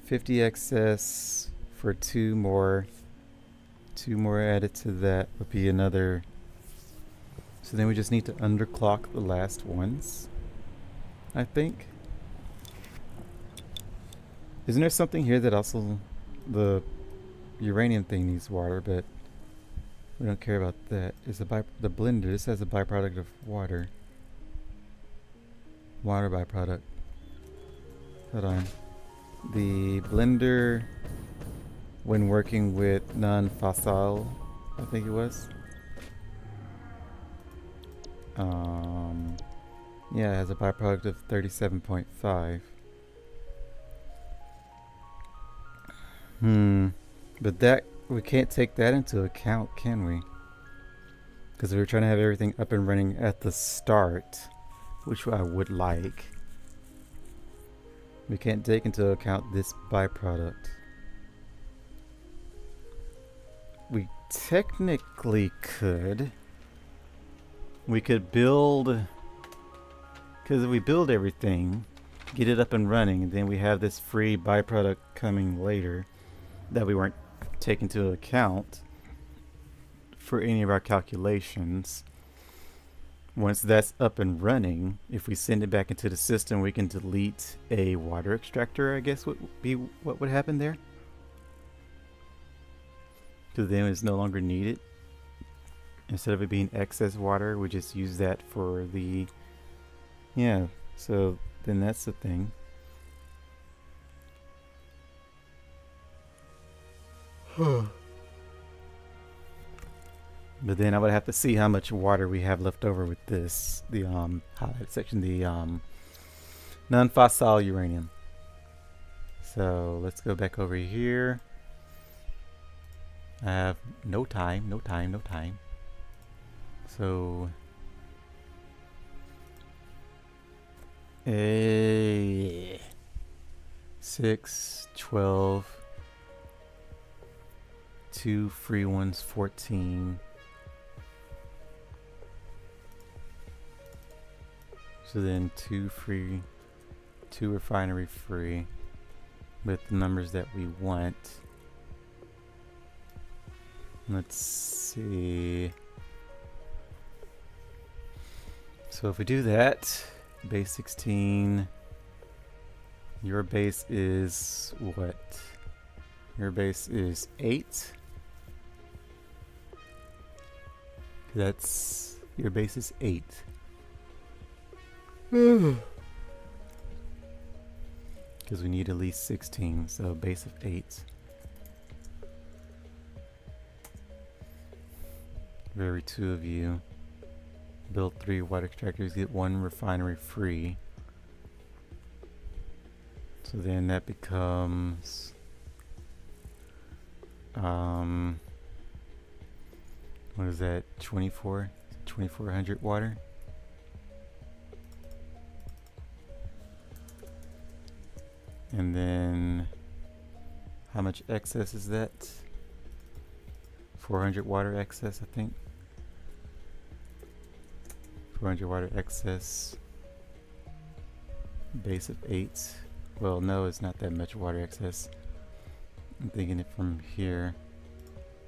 50 excess for 2 more. 2 more added to that would be another. So then we just need to underclock the last ones, I think. Isn't there something here that also the uranium thing needs water, but we don't care about that. Is the blender, this has a byproduct of water. Water byproduct. Hold on. The blender, when working with non-fossil, I think it was. Yeah, it has a byproduct of 37.5. But that, we can't take that into account, can we? Because we're trying to have everything up and running at the start, which I would like. We can't take into account this byproduct. We technically could. We could build, because if we build everything, get it up and running, and then we have this free byproduct coming later that we weren't taking into account for any of our calculations. Once that's up and running, if we send it back into the system, we can delete a water extractor, I guess would be what would happen there. Because then it's no longer needed. Instead of it being excess water, we just use that for the... Yeah, so then that's the thing. But then I would have to see how much water we have left over with this, the highlighted section, the non-fossil uranium. So let's go back over here. I have no time. So 6, 12, 2 free ones, 14. So then 2 free, 2 refinery free with the numbers that we want. Let's see. So if we do that, base 16, your base is what? Your base is 8. That's your base is 8. Because we need at least 16, so base of 8. For every 2 of you, build 3 water extractors, get 1 refinery free. So then that becomes what is that, 2400 water? And then how much excess is that? 400 water excess, I think. 400 water excess. Base of 8. Well, no, it's not that much water excess. I'm thinking it from here,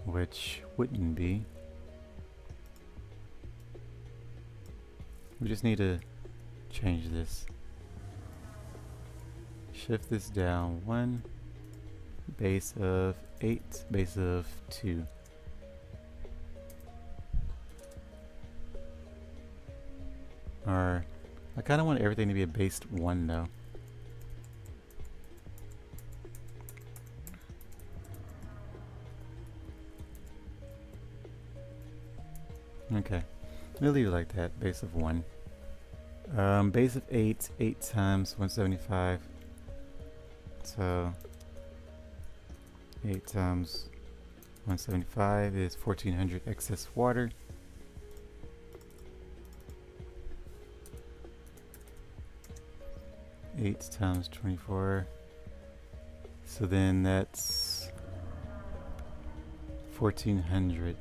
which wouldn't be. We just need to change this. Shift this down 1. Base of 8. Base of 2. Or, I kind of want everything to be a base 1 though. Okay, we'll leave it like that, base of 1. Base of 8, 8 times 175. So, 8 times 175 is 1400 excess water. Eight times 24. So then that's 1400.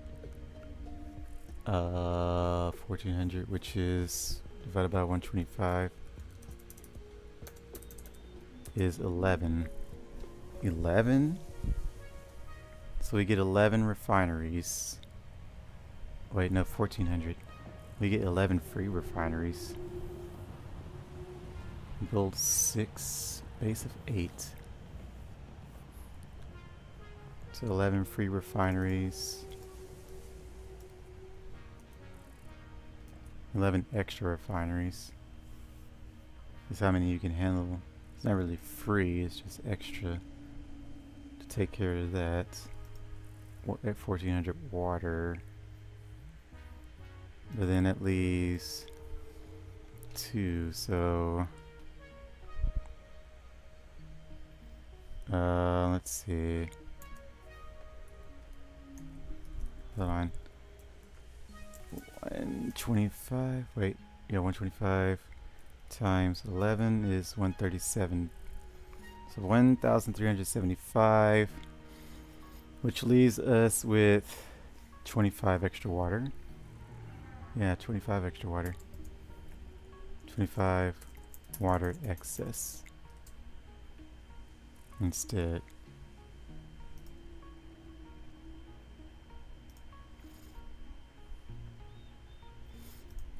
1400, which is divided by 125 is 11. 11? So we get 11 refineries. Wait, no, 1400. We get 11 free refineries. Build 6, base of 8. So 11 free refineries. 11 extra refineries. That's how many you can handle. It's not really free, it's just extra to take care of that. At 1400 water. But then it leaves 2, so let's see. Hold on. 125. Wait, yeah, 125 times 11 is 137. So 1,375, which leaves us with 25 extra water. Yeah, 25 extra water. 25 water excess instead.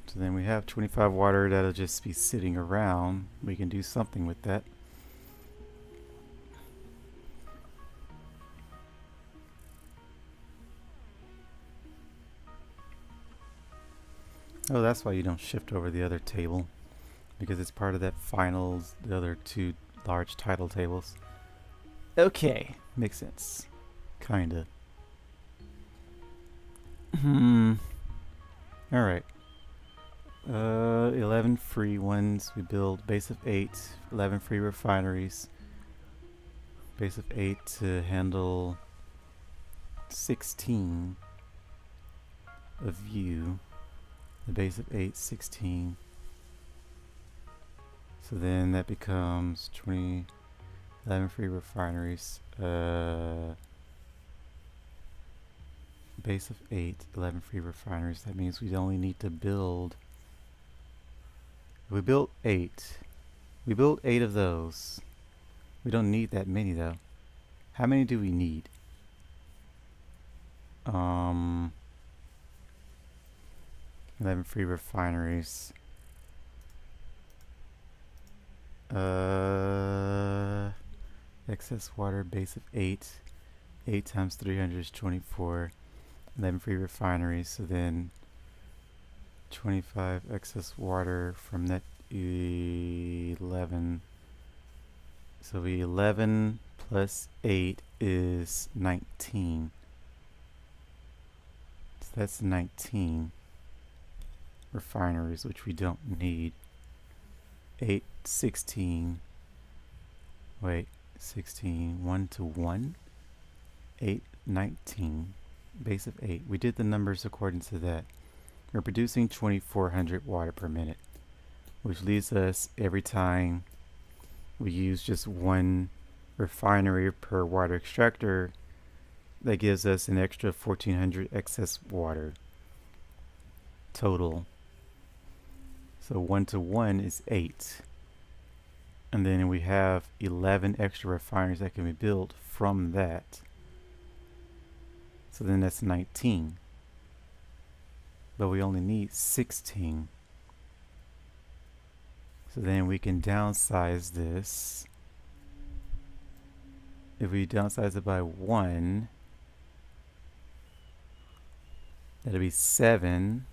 So then we have 25 water that'll just be sitting around. We can do something with that. Oh, that's why you don't shift over the other table, because it's part of that finals, the other 2 large title tables. Okay, makes sense. Kinda. Alright. 11 free ones. We build base of 8, 11 free refineries. Base of 8 to handle 16 of you. The base of 8, 16. So then that becomes 20, 11 free refineries. Base of 8, 11 free refineries. That means we only need to build. We built 8. We built 8 of those. We don't need that many though. How many do we need? 11 free refineries. Excess water, base of 8. 8 times 300 is 24. 11 free refineries. So then 25 excess water from that 11. So 11 plus 8 is 19. So that's 19 refineries, which we don't need. 8, 16. Wait, 16. 1 to 1. 8, 19. Base of 8. We did the numbers according to that. We're producing 2400 water per minute, which leaves us every time we use just one refinery per water extractor, that gives us an extra 1400 excess water total. So 1 to 1 is 8. And then we have 11 extra refineries that can be built from that. So then that's 19. But we only need 16. So then we can downsize this. If we downsize it by 1, that'll be 7.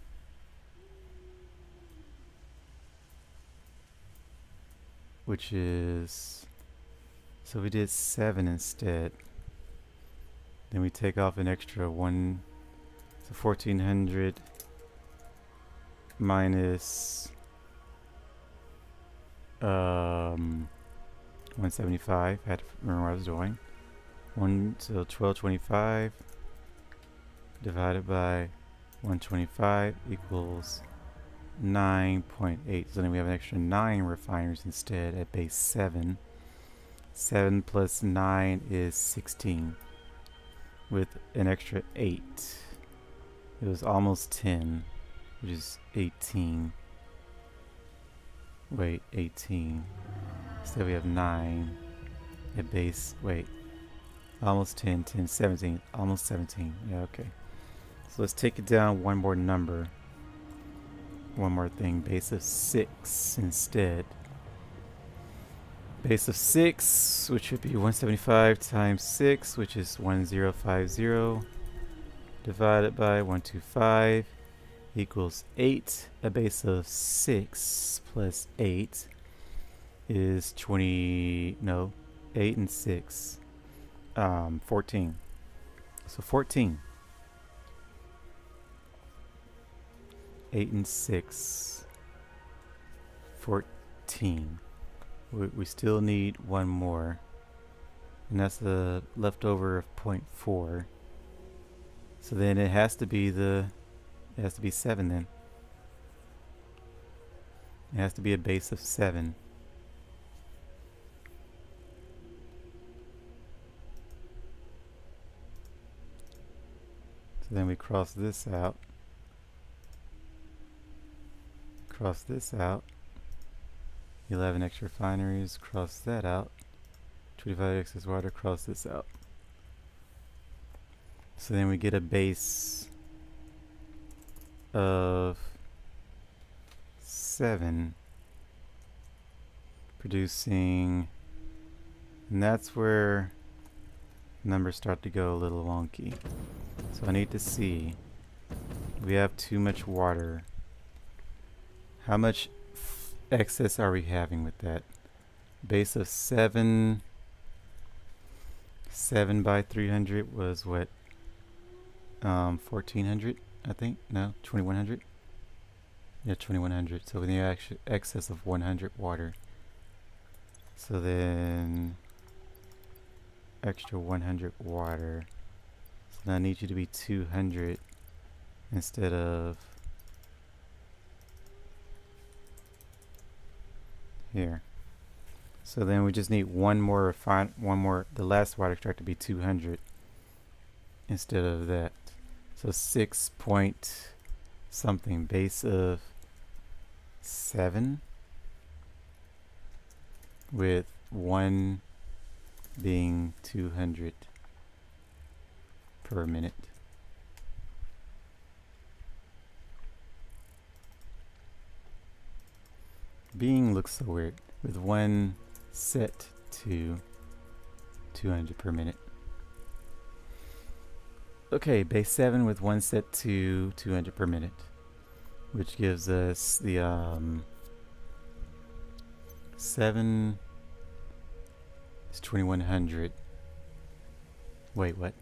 Which is, so we did 7 instead. Then we take off an extra 1, so 1400 minus 175. I had to remember what I was doing. so 1225 divided by 125 equals 9.8. So then we have an extra 9 refiners instead at base 7. 7 plus 9 is 16. With an extra 8. It was almost 10, which is 18. Wait, 18. So we have 9 at base, wait. Almost 10, 10, 17, almost 17. Yeah, okay. So let's take it down one more number. One more thing, base of 6 instead. Base of 6, which would be 175 times 6, which is 1050, divided by 125 equals 8. A base of 6 plus 8 is 20, no, 8 and 6, 14. So 14. 8 and 6, 14. We still need one more, and that's the leftover of 0.4. So then it has to be 7 then. It has to be a base of 7. So then we cross this out. Cross this out. 11 extra refineries, cross that out. 25 excess water, cross this out. So then we get a base of 7 producing, and that's where numbers start to go a little wonky. So I need to see, we have too much water. How much excess are we having with that? Base of 7 by 300 was what? 1400, I think? No, 2100? Yeah, 2100. So we need actually excess of 100 water. So then extra 100 water. So now I need you to be 200 instead of here. So then we just need one more, the last water extract to be 200 instead of that. So 6 point something, base of 7 with 1 being 200 per minute. Being looks so weird with 1 set to 200 per minute. Okay, base 7 with 1 set to 200 per minute. which gives us the 7 is 2100. Wait, what?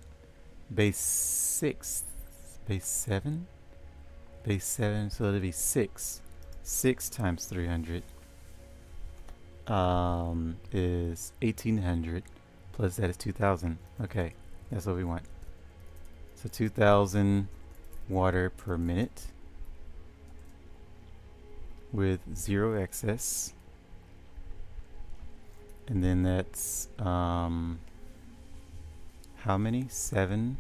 Base 6. Base 7? Base 7, so it'll be 6. 6 times 300 is 1800. Plus that is 2000. Okay, that's what we want. So 2000 water per minute with 0 excess. And then that's how many? 7.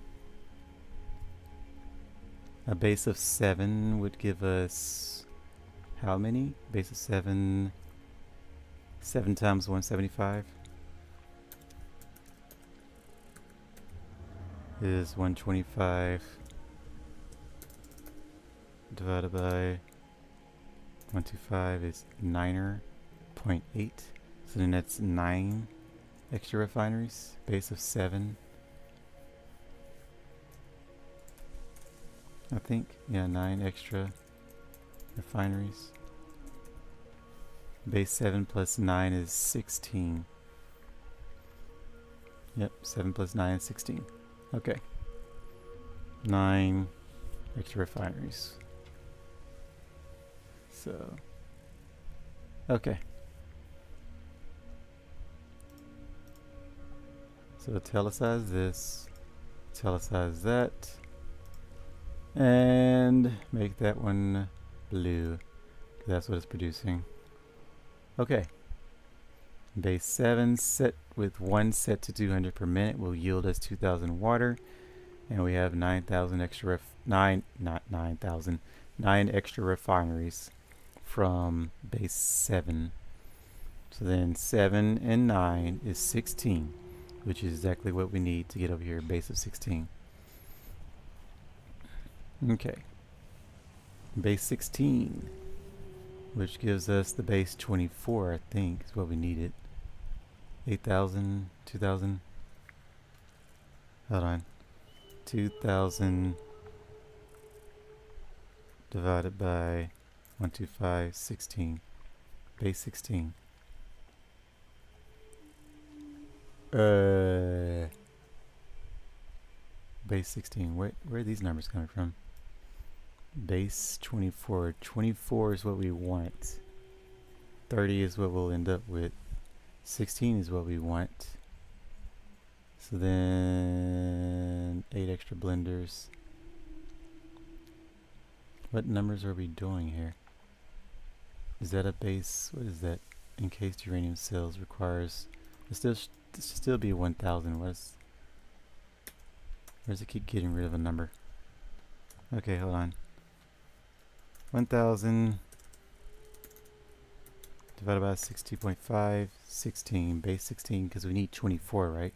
A base of 7 would give us how many? Base of 7. 7 times 175 is 125 divided by 125 is 9.8. So then that's 9 extra refineries. Base of 7. I think. Yeah, 9 extra refineries. Base 7 plus 9 is 16. Yep, 7 plus 9 is 16. Okay. 9 extra refineries. So, okay. So italicize this, italicize that, and make that one blue. That's what it's producing. Okay. Base 7 set with 1 set to 200 per minute will yield us 2000 water, and we have 9,000 extra 9 extra refineries from base 7. So then 7 and 9 is 16, which is exactly what we need to get over here, base of 16. Okay. Base 16, which gives us the base 24, I think, is what we needed. 8,000, 2,000. Hold on. 2,000 divided by 125, 16. Base 16. Base 16. Where are these numbers coming from? Base 24. 24 is what we want. 30 is what we'll end up with. 16 is what we want. So then 8 extra blenders. What numbers are we doing here? Is that a base? What is that? Encased uranium cells requires. This should still be 1,000. Where does it keep getting rid of a number? Okay, hold on. 1,000 divided by 60.5, 16, base 16, because we need 24, right?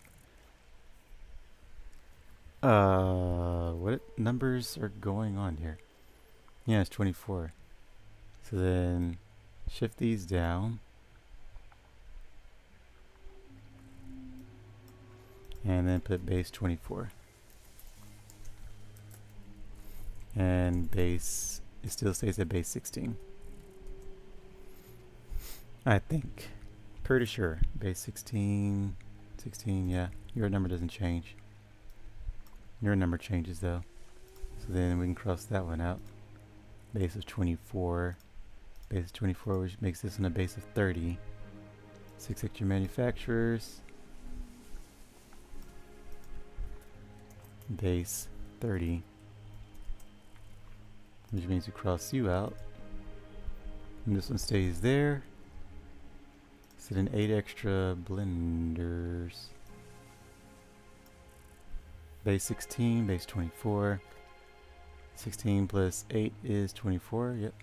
What numbers are going on here? Yeah, it's 24. So then shift these down. And then put base 24. And base, it still stays at base 16. I think. Pretty sure. Base 16, 16, yeah. Your number doesn't change. Your number changes though. So then we can cross that one out. Base of 24. Base of 24, which makes this one a base of 30. 6 extra manufacturers. Base 30. Which means we cross you out. And this one stays there. So then 8 extra blenders. Base 16, base 24. 16 plus 8 is 24, yep.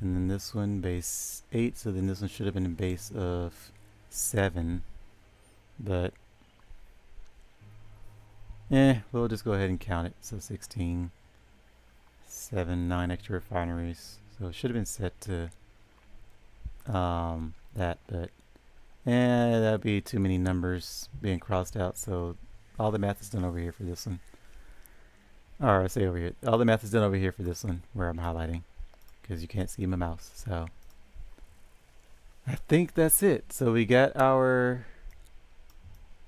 And then this one, base 8, so then this one should have been a base of 7. But, we'll just go ahead and count it. So 16, 7, 9 extra refineries. So it should have been set to that, but that'd be too many numbers being crossed out, so all the math is done over here for this one. Or I say over here. All the math is done over here for this one, where I'm highlighting. because you can't see my mouse. So I think that's it. So we got our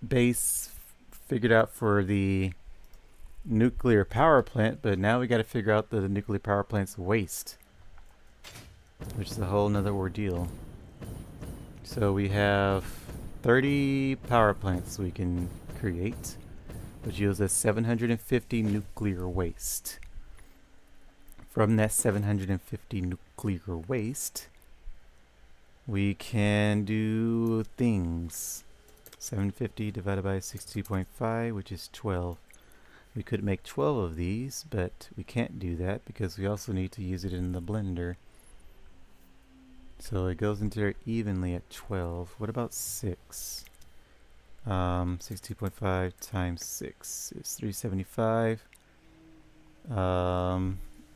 base figured out for the nuclear power plant, but now we got to figure out the nuclear power plant's waste, which is a whole nother ordeal. So we have 30 power plants we can create, which yields us 750 nuclear waste. From that 750 nuclear waste, we can do things. 750 divided by 62.5, which is 12. We could make 12 of these, but we can't do that because we also need to use it in the blender. So it goes into there evenly at 12. What about 6? 62.5 times 6 is 375.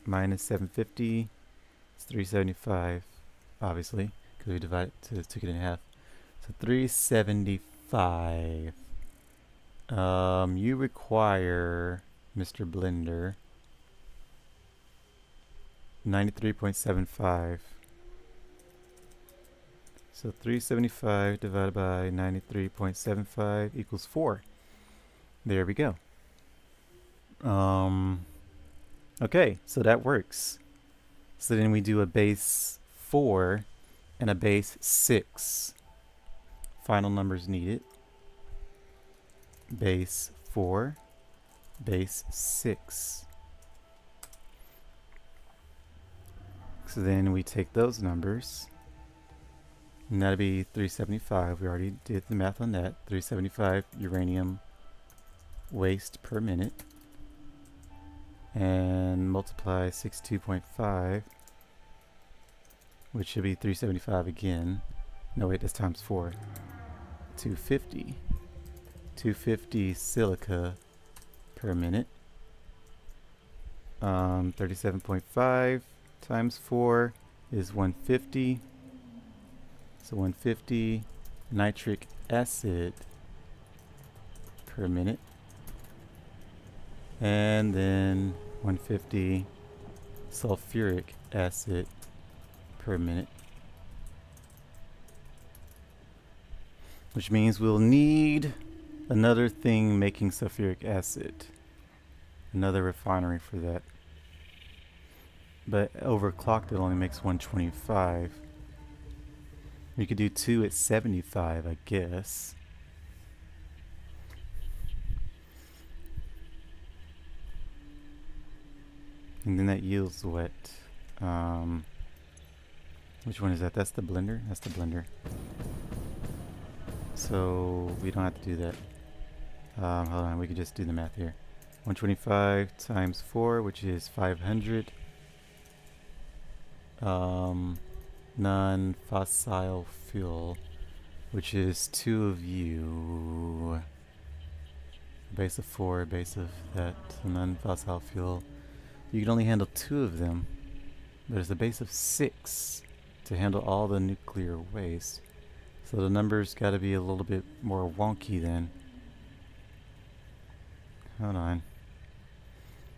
Minus 750 is 375, obviously, because we took it in half. So 375. You require, Mr. Blender, 93.75. So 375 divided by 93.75 equals 4. There we go. Okay, so that works. So then we do a base 4 and a base 6. Final numbers needed. Base 4, base 6. So then we take those numbers, and that'll be 375. We already did the math on that. 375 uranium waste per minute. And multiply 62.5, which should be 375 again. No, wait, that's times 4. 250. 250 silica per minute. 37.5 times 4 is 150. So 150 nitric acid per minute. And then 150 sulfuric acid per minute. Which means we'll need another thing making sulfuric acid. Another refinery for that. But overclocked it only makes 125. We could do 2 at 75, I guess. And then that yields what? Which one is that? That's the blender? That's the blender. So we don't have to do that. Hold on, we could just do the math here. 125 times 4, which is 500. Non-fossil fuel, which is 2 of you. Base of 4, base of that. So non-fossil fuel. You can only handle 2 of them, but it's a base of 6 to handle all the nuclear waste. So the numbers got to be a little bit more wonky then. Hold on.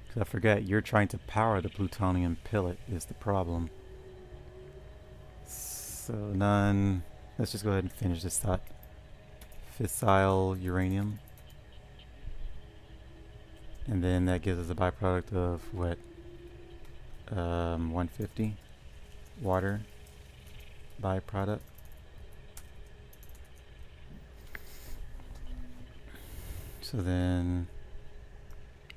Because I forgot, you're trying to power the plutonium pellet is the problem. So none. Let's just go ahead and finish this thought. Fissile uranium. And then that gives us a byproduct of what? 150 water byproduct. So then,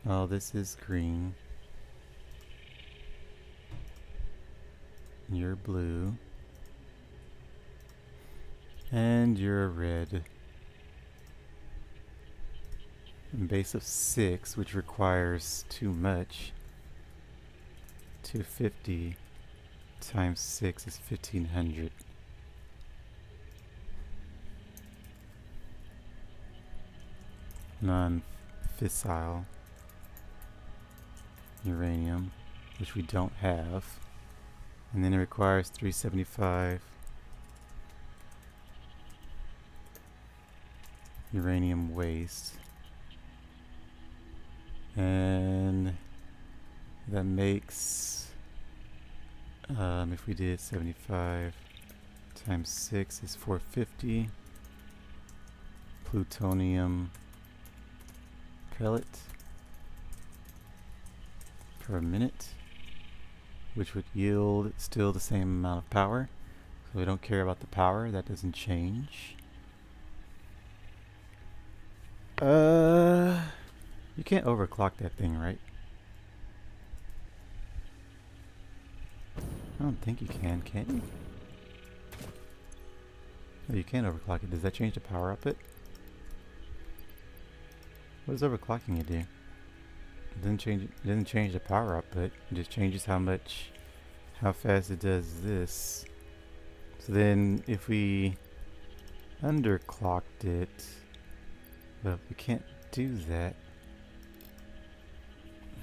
oh, this is green. You're blue. And you're red. And base of 6, which requires too much. 250 times 6 is 1500. Non-fissile uranium, which we don't have. And then it requires 375 uranium waste. And that makes If we did 75 times 6 is 450. Plutonium pellet per minute, which would yield still the same amount of power. So we don't care about the power, that doesn't change. You can't overclock that thing, right? I don't think you can you? No, you can't overclock it. Does that change the power output? What does overclocking it do? It doesn't change the power output. It just changes how fast it does this. So then if we underclocked it, well, we can't do that.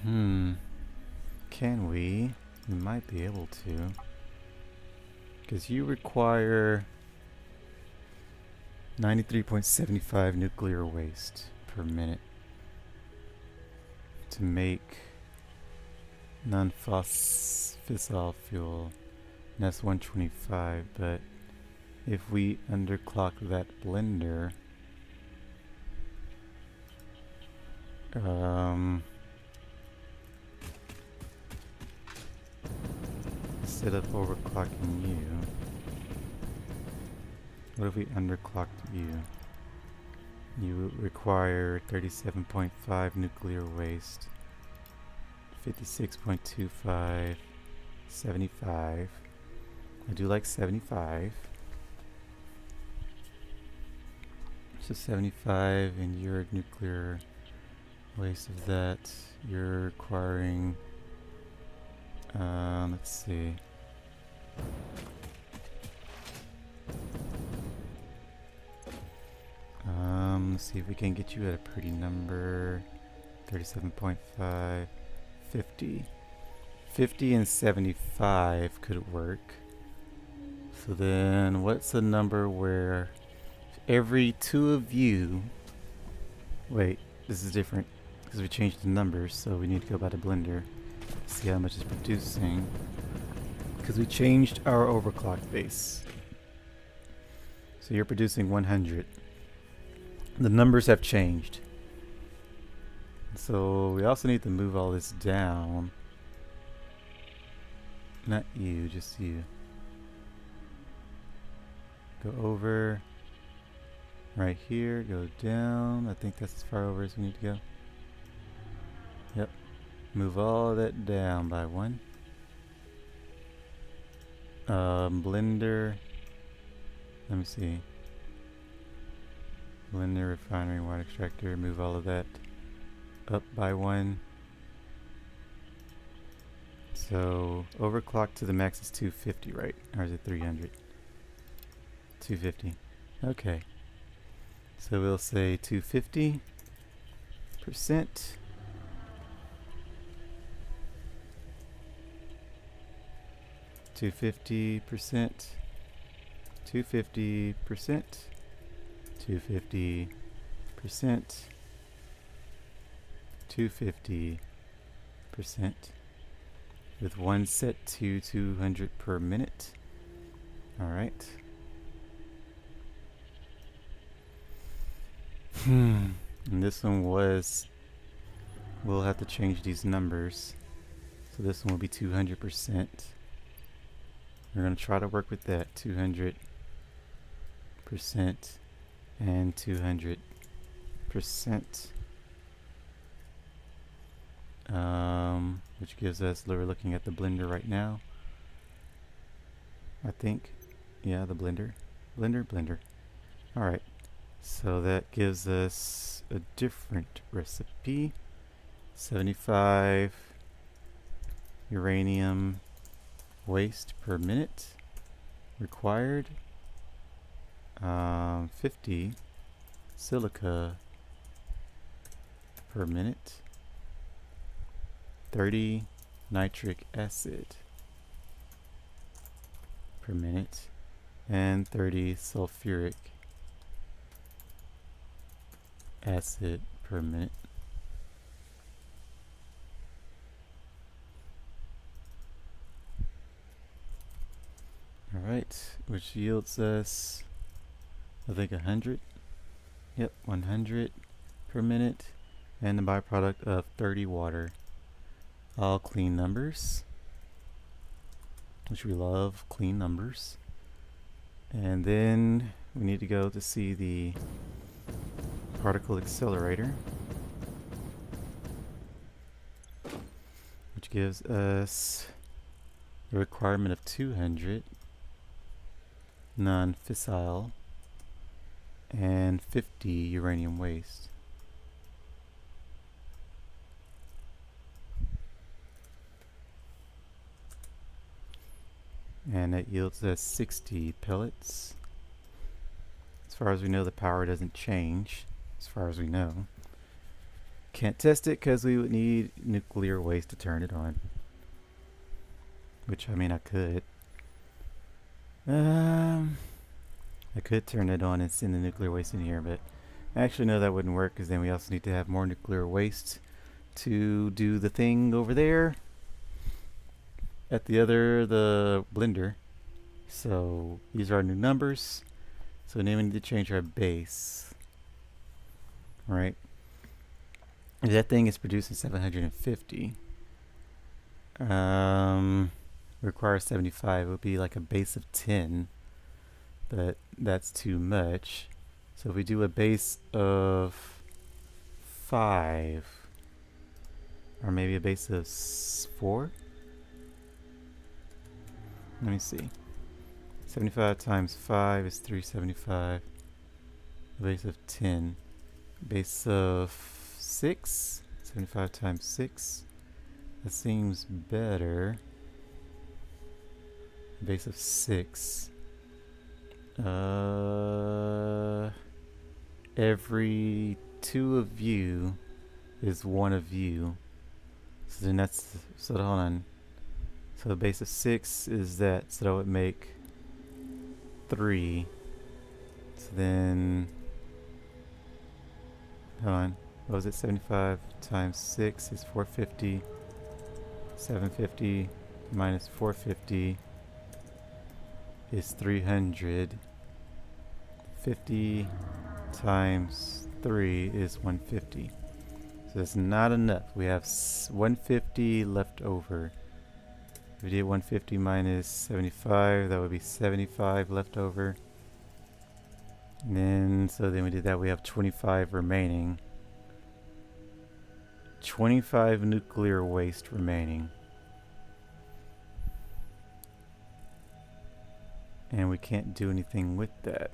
Can we? We might be able to. Because you require 93.75 nuclear waste per minute to make non-fissile fuel. And that's 125, but if we underclock that blender, instead of overclocking you, what if we underclocked you? You require 37.5 nuclear waste, 56.25, 75. I do like 75. So 75 and your nuclear waste of that, you're requiring, let's see. Let's see if we can get you at a pretty number. 37.5, 50. 50 and 75 could work. So then what's a number where every two of you... Wait, this is different because we changed the numbers, so we need to go by the blender. See how much it's producing. Because we changed our overclock base. So you're producing 100. The numbers have changed. So we also need to move all this down. Not you, just you. Go over. Right here, go down. I think that's as far over as we need to go. Yep. Move all of that down by one. Blender. Let me see. Blender, refinery, water extractor. Move all of that up by one. So overclock to the max is 250, right? Or is it 300? 250. Okay. So we'll say 250%. 250%. 250%. 250%. 250%. With one set to 200 per minute. Alright. And this one was... We'll have to change these numbers. So this one will be 200%. We're going to try to work with that. 200% and 200%. Which gives us, we're looking at the blender right now. I think. Yeah, the blender. Blender. Alright. So that gives us a different recipe. 75 uranium waste per minute required. 50 silica per minute. 30 nitric acid per minute. And 30 sulfuric acid per minute. Alright, which yields us, I think 100. Yep, 100 per minute. And the byproduct of 30 water. All clean numbers, which we love, clean numbers. And then we need to go to see the particle accelerator, which gives us a requirement of 200 non-fissile and 50 uranium waste. And that yields us 60 pellets. As far as we know, the power doesn't change, as far as we know. Can't test it because we would need nuclear waste to turn it on. Which, I mean, I could. I could turn it on and send the nuclear waste in here, but actually, no, that wouldn't work because then we also need to have more nuclear waste to do the thing over there at the blender. So these are our new numbers. So now we need to change our base. Right? If that thing is producing 750, requires 75, it would be like a base of 10, but that's too much. So if we do a base of 5, or maybe a base of 4, let me see. 75 times 5 is 375. A base of 10. Base of 6. 75 times 6. That seems better. Base of 6. Every 2 of you is 1 of you. So then that's, so hold on. So the base of 6 is that, so that would make 3. So then, hold on, what was it? 75 times 6 is 450. 750 minus 450 is 300. 50 times 3 is 150. So that's not enough. We have 150 left over. If we did 150 minus 75, that would be 75 left over. And then, so then we did that, we have 25 remaining. 25 nuclear waste remaining. And we can't do anything with that.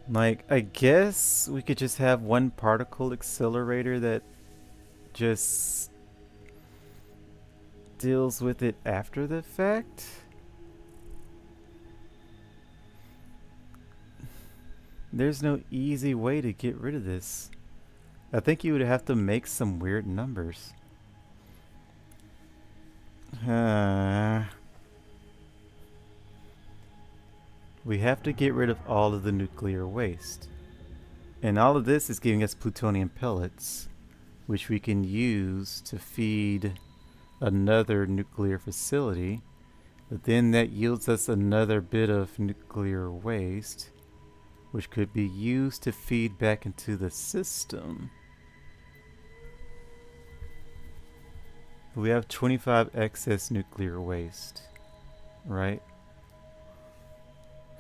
Like, I guess we could just have one particle accelerator that just deals with it after the fact. There's no easy way to get rid of this. I think you would have to make some weird numbers. We have to get rid of all of the nuclear waste. And all of this is giving us plutonium pellets, which we can use to feed another nuclear facility. But then that yields us another bit of nuclear waste, which could be used to feed back into the system. We have 25 excess nuclear waste, right?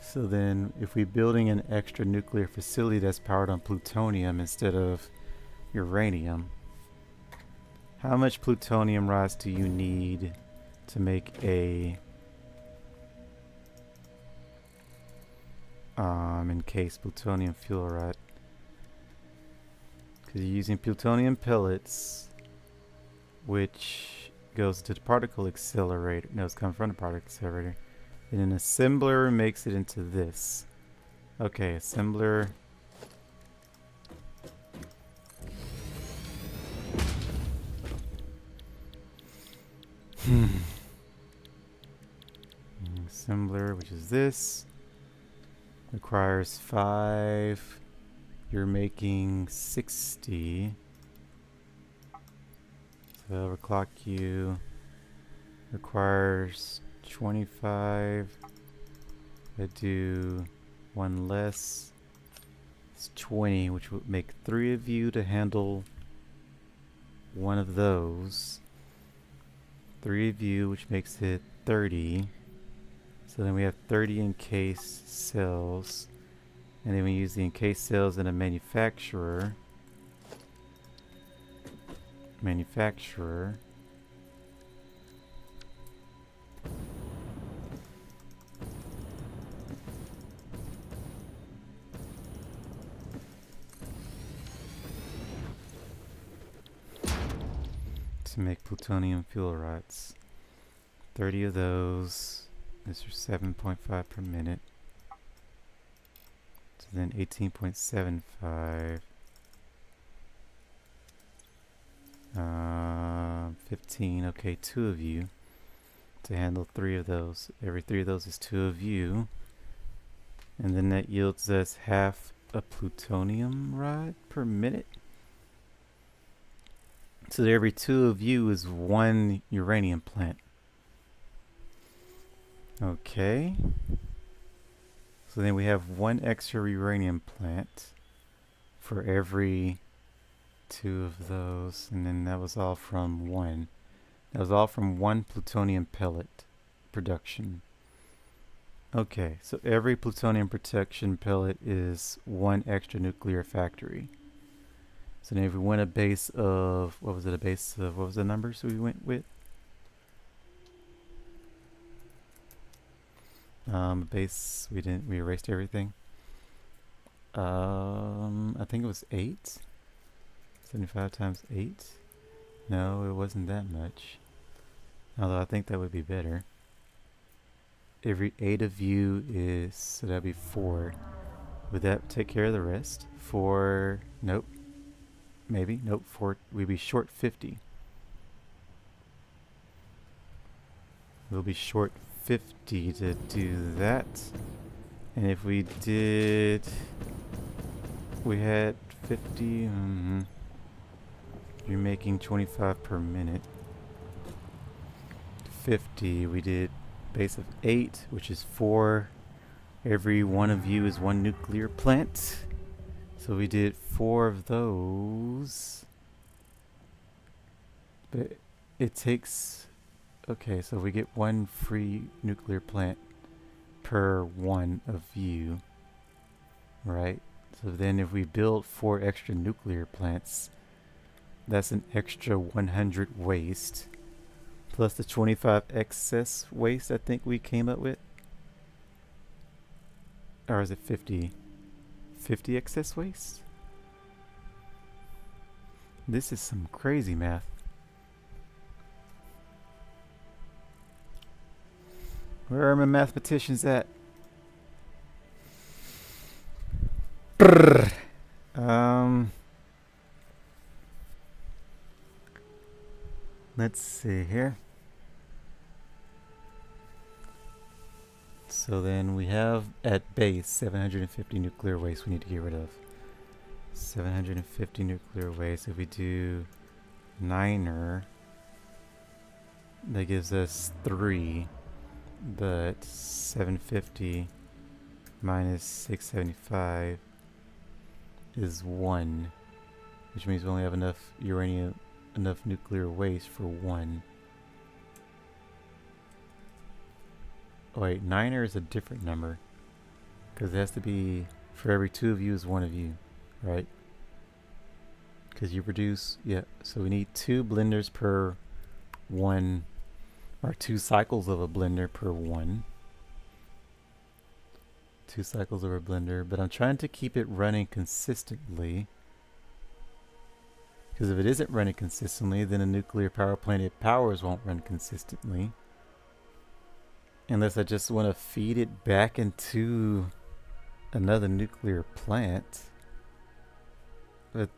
So then if we're building an extra nuclear facility that's powered on plutonium instead of uranium, how much plutonium rods do you need to make a encased plutonium fuel rod? Because you're using plutonium pellets, which goes to the particle accelerator. No, it's coming from the particle accelerator. And an assembler makes it into this. Okay, assembler. Assembler, which is this, requires 5. You're making 60. So overclock you requires 25. I do one less. It's 20, which would make 3 of you to handle one of those. 3 of you, which makes it 30. So then we have 30 encased cells. And then we use the encased cells in a manufacturer. To make plutonium fuel rods. 30 of those. This is 7.5 per minute. So then 18.75. 15. Okay, 2 of you to handle 3 of those. Every 3 of those is 2 of you. And then that yields us half a plutonium rod per minute. So every 2 of you is 1 uranium plant. Okay. So then we have 1 extra uranium plant for every 2 of those. And then that was all from 1. That was all from 1 plutonium pellet production. Okay, so every plutonium production pellet is 1 extra nuclear factory. So then if we went a base of, what was the numbers we went with? Base, we erased everything. I think it was 8. 75 times 8. No, it wasn't that much. Although I think that would be better. Every 8 of you is, so that'd be 4. Would that take care of the rest? 4, nope. Maybe, nope, 4, we'd be short 50. We'll be short 50 to do that. And if we did, we had 50, you're making 25 per minute. 50, we did base of 8, which is 4. Every 1 of you is 1 nuclear plant. So we did 4 of those. But it takes, okay, so we get 1 free nuclear plant per 1 of you, right? So then if we build 4 extra nuclear plants, that's an extra 100 waste, plus the 25 excess waste I think we came up with. Or is it 50? 50 excess waste? This is some crazy math. Where are my mathematicians at? Brrr. Let's see here. So then we have at base 750 nuclear waste we need to get rid of. 750 nuclear waste. If we do 9er, that gives us 3. But 750 minus 675 is 1, which means we only have enough uranium, enough nuclear waste for 1. Oh wait, 9er is a different number, because it has to be, for every 2 of you is 1 of you, right? Because you produce, yeah, so we need 2 blenders per 1, or 2 cycles of a blender per 1. 2 cycles of a blender, but I'm trying to keep it running consistently. Because if it isn't running consistently, then a nuclear power plant it powers won't run consistently. Unless I just want to feed it back into another nuclear plant. But,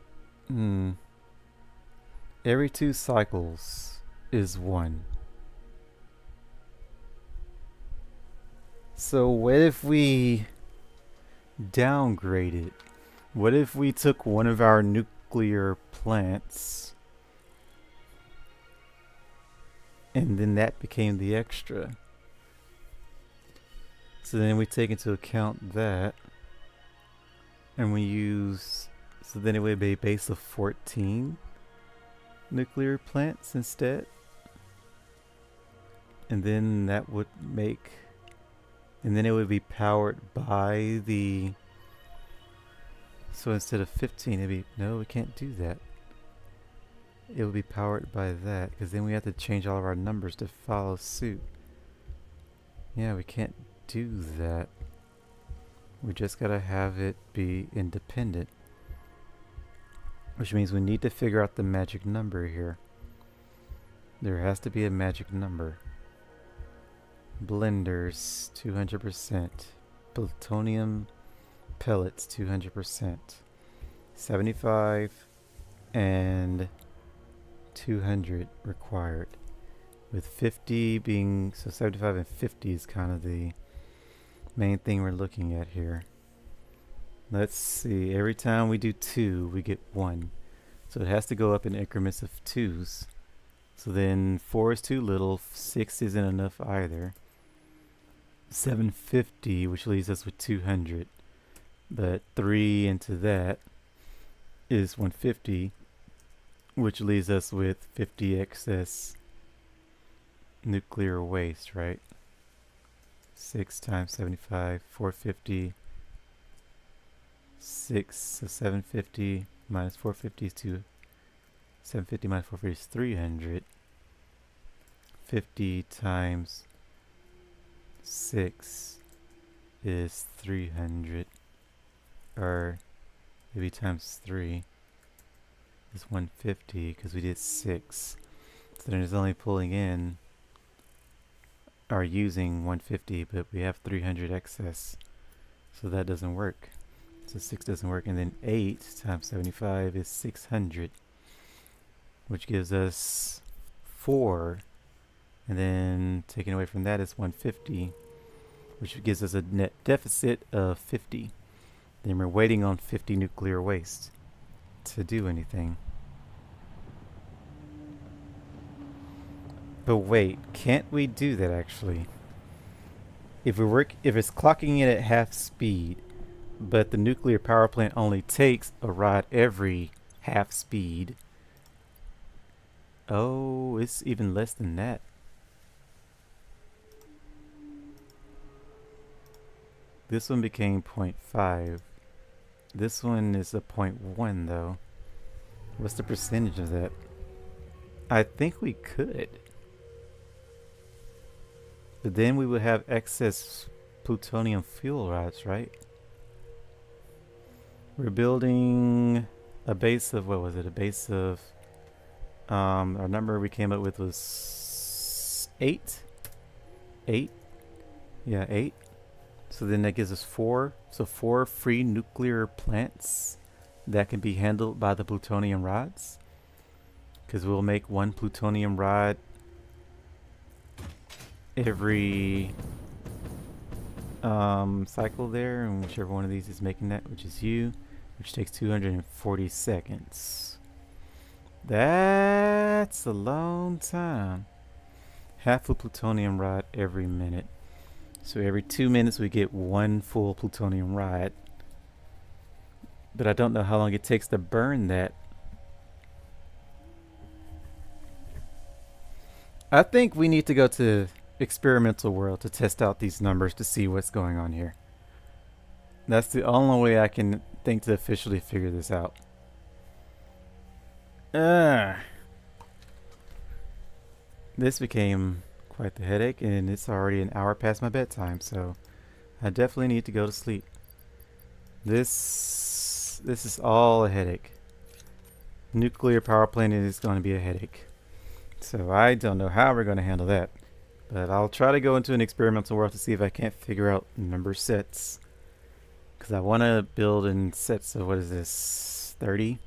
every 2 cycles is 1. So what if we downgrade it? What if we took one of our nuclear plants and then that became the extra? So then we take into account that, and we use, so then it would be a base of 14 nuclear plants instead. And then that would make, and then it would be powered by the, so instead of 15, it'd be, no, we can't do that. It would be powered by that, because then we have to change all of our numbers to follow suit. Yeah, we can't do that. We just gotta have it be independent. Which means we need to figure out the magic number here. There has to be a magic number. Blenders, 200%. Plutonium pellets, 200%. 75 and 200 required. With 50 being, so 75 and 50 is kind of the main thing we're looking at here. Let's see, every time we do 2, we get 1. So it has to go up in increments of 2s. So then 4 is too little, 6 isn't enough either. 750, which leaves us with 200. But 3 into that is 150, which leaves us with 50 excess nuclear waste, right? 6 times 75, 450. 6, so 750 minus 450 is 2. 750 minus 450 is 300. 50 times 6 is 300. Or maybe times 3 is 150 because we did 6. So then it's only pulling in or using 150, but we have 300 excess. So that doesn't work. So 6 doesn't work. And then 8 times 75 is 600, which gives us 4. And then taken away from that is 150, which gives us a net deficit of 50. Then we're waiting on 50 nuclear waste to do anything. But wait, can't we do that actually? If it's clocking in at half speed, but the nuclear power plant only takes a rod every half speed. Oh, it's even less than that. This one became 0.5. This one is a 0.1 though. What's the percentage of that? I think we could. But then we would have excess plutonium fuel rods, right? We're building a base of, what was it? A base of, our number we came up with was 8. 8? Yeah, 8. So then that gives us 4. So 4 free nuclear plants that can be handled by the plutonium rods. Because we'll make 1 plutonium rod every cycle there, and whichever one of these is making that, which is you, which takes 240 seconds. That's a long time. Half a plutonium rod every minute. So every 2 minutes we get 1 full plutonium rod. But I don't know how long it takes to burn that. I think we need to go to experimental world to test out these numbers to see what's going on here. That's the only way I can think to officially figure this out. This became quite the headache, and it's already an hour past my bedtime, so I definitely need to go to sleep. This is all a headache. Nuclear power plant is going to be a headache. So I don't know how we're going to handle that. But I'll try to go into an experimental world to see if I can't figure out number sets. Because I want to build in sets of, what is this, 30?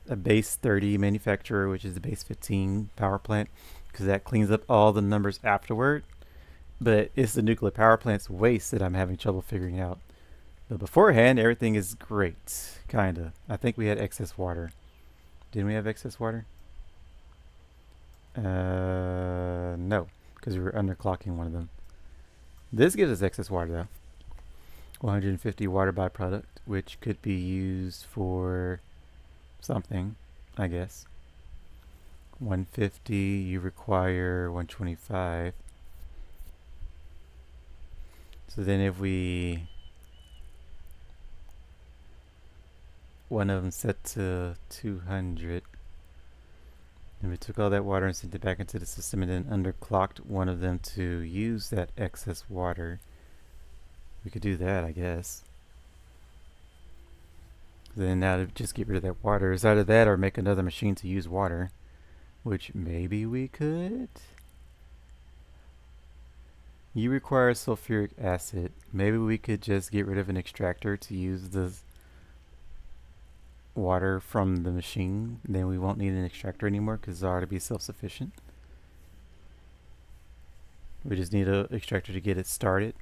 A base 30 manufacturer, which is the base 15 power plant. Because that cleans up all the numbers afterward. But it's the nuclear power plant's waste that I'm having trouble figuring out. But beforehand, everything is great. Kinda. I think we had excess water. Didn't we have excess water? No. Because we were underclocking one of them. This gives us excess water though. 150 water byproduct, which could be used for something, I guess. 150, you require 125. So then if we... one of them set to 200, and we took all that water and sent it back into the system and then underclocked one of them to use that excess water. We could do that, I guess. Then now to just get rid of that water. It's either that or make another machine to use water, which maybe we could. You require sulfuric acid. Maybe we could just get rid of an extractor to use the water from the machine. Then we won't need an extractor anymore because it's already be self-sufficient. We just need an extractor to get it started.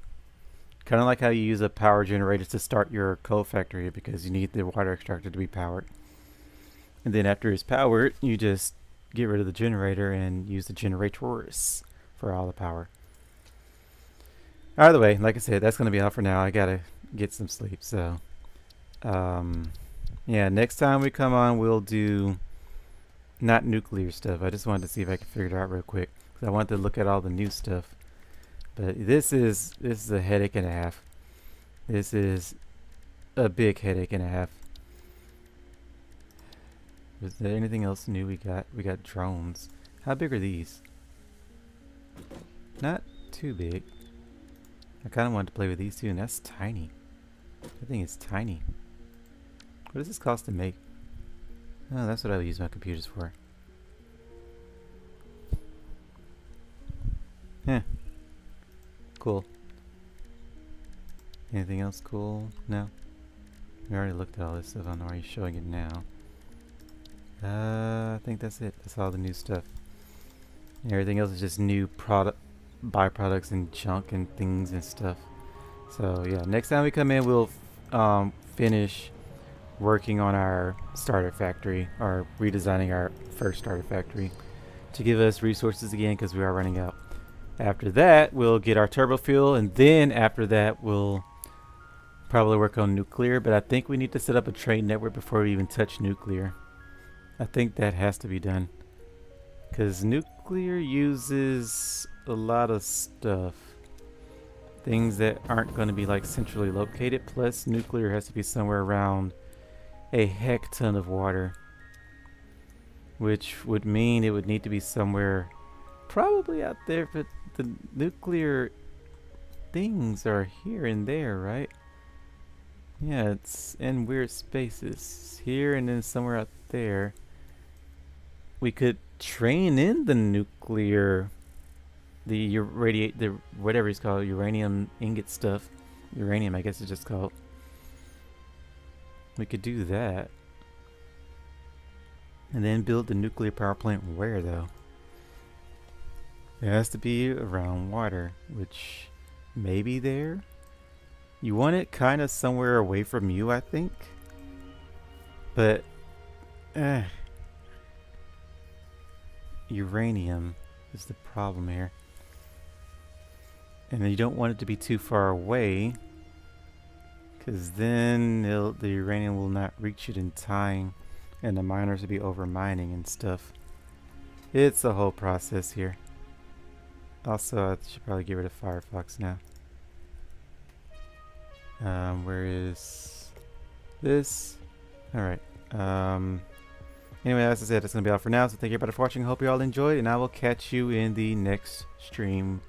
Kind of like how you use a power generator to start your coal factory because you need the water extractor to be powered. And then after it's powered, you just get rid of the generator and use the generators for all the power. Either way, like I said, that's going to be all for now. I got to get some sleep. So, yeah, next time we come on, we'll do not nuclear stuff. I just wanted to see if I could figure it out real quick. Because I wanted to look at all the new stuff. But this is a headache and a half. This is a big headache and a half. Was there anything else new we got? We got drones. How big are these? Not too big. I kind of wanted to play with these too, and that's tiny. I think it's tiny. What does this cost to make? Oh, that's what I would use my computers for. Yeah. Cool. Anything else cool? No? We already looked at all this stuff. I'm already showing it now. I think that's it. That's all the new stuff. And everything else is just new byproducts and junk and things and stuff. So yeah, next time we come in, we'll finish working on our starter factory, or redesigning our first starter factory to give us resources again because we are running out. After that, we'll get our turbo fuel, and then after that, we'll probably work on nuclear. But I think we need to set up a trade network before we even touch nuclear. I think that has to be done because nuclear uses a lot of stuff, things that aren't going to be like centrally located. Plus, nuclear has to be somewhere around a heck ton of water, which would mean it would need to be somewhere probably out there, but the nuclear things are here and there, right? Yeah, it's in weird spaces here and then somewhere out there. We could train in the nuclear, the whatever it's called, uranium ingot stuff. Uranium, I guess it's just called. We could do that. And then build the nuclear power plant where though? It has to be around water, which maybe there. You want it kind of somewhere away from you, I think. But uranium is the problem here. And you don't want it to be too far away, because then the uranium will not reach it in time, and the miners will be over mining and stuff. It's a whole process here. Also, I should probably get rid of Firefox now. Where is this? Alright. Anyway, as I said, that's going to be all for now. So thank you everybody for watching. I hope you all enjoyed, and I will catch you in the next stream.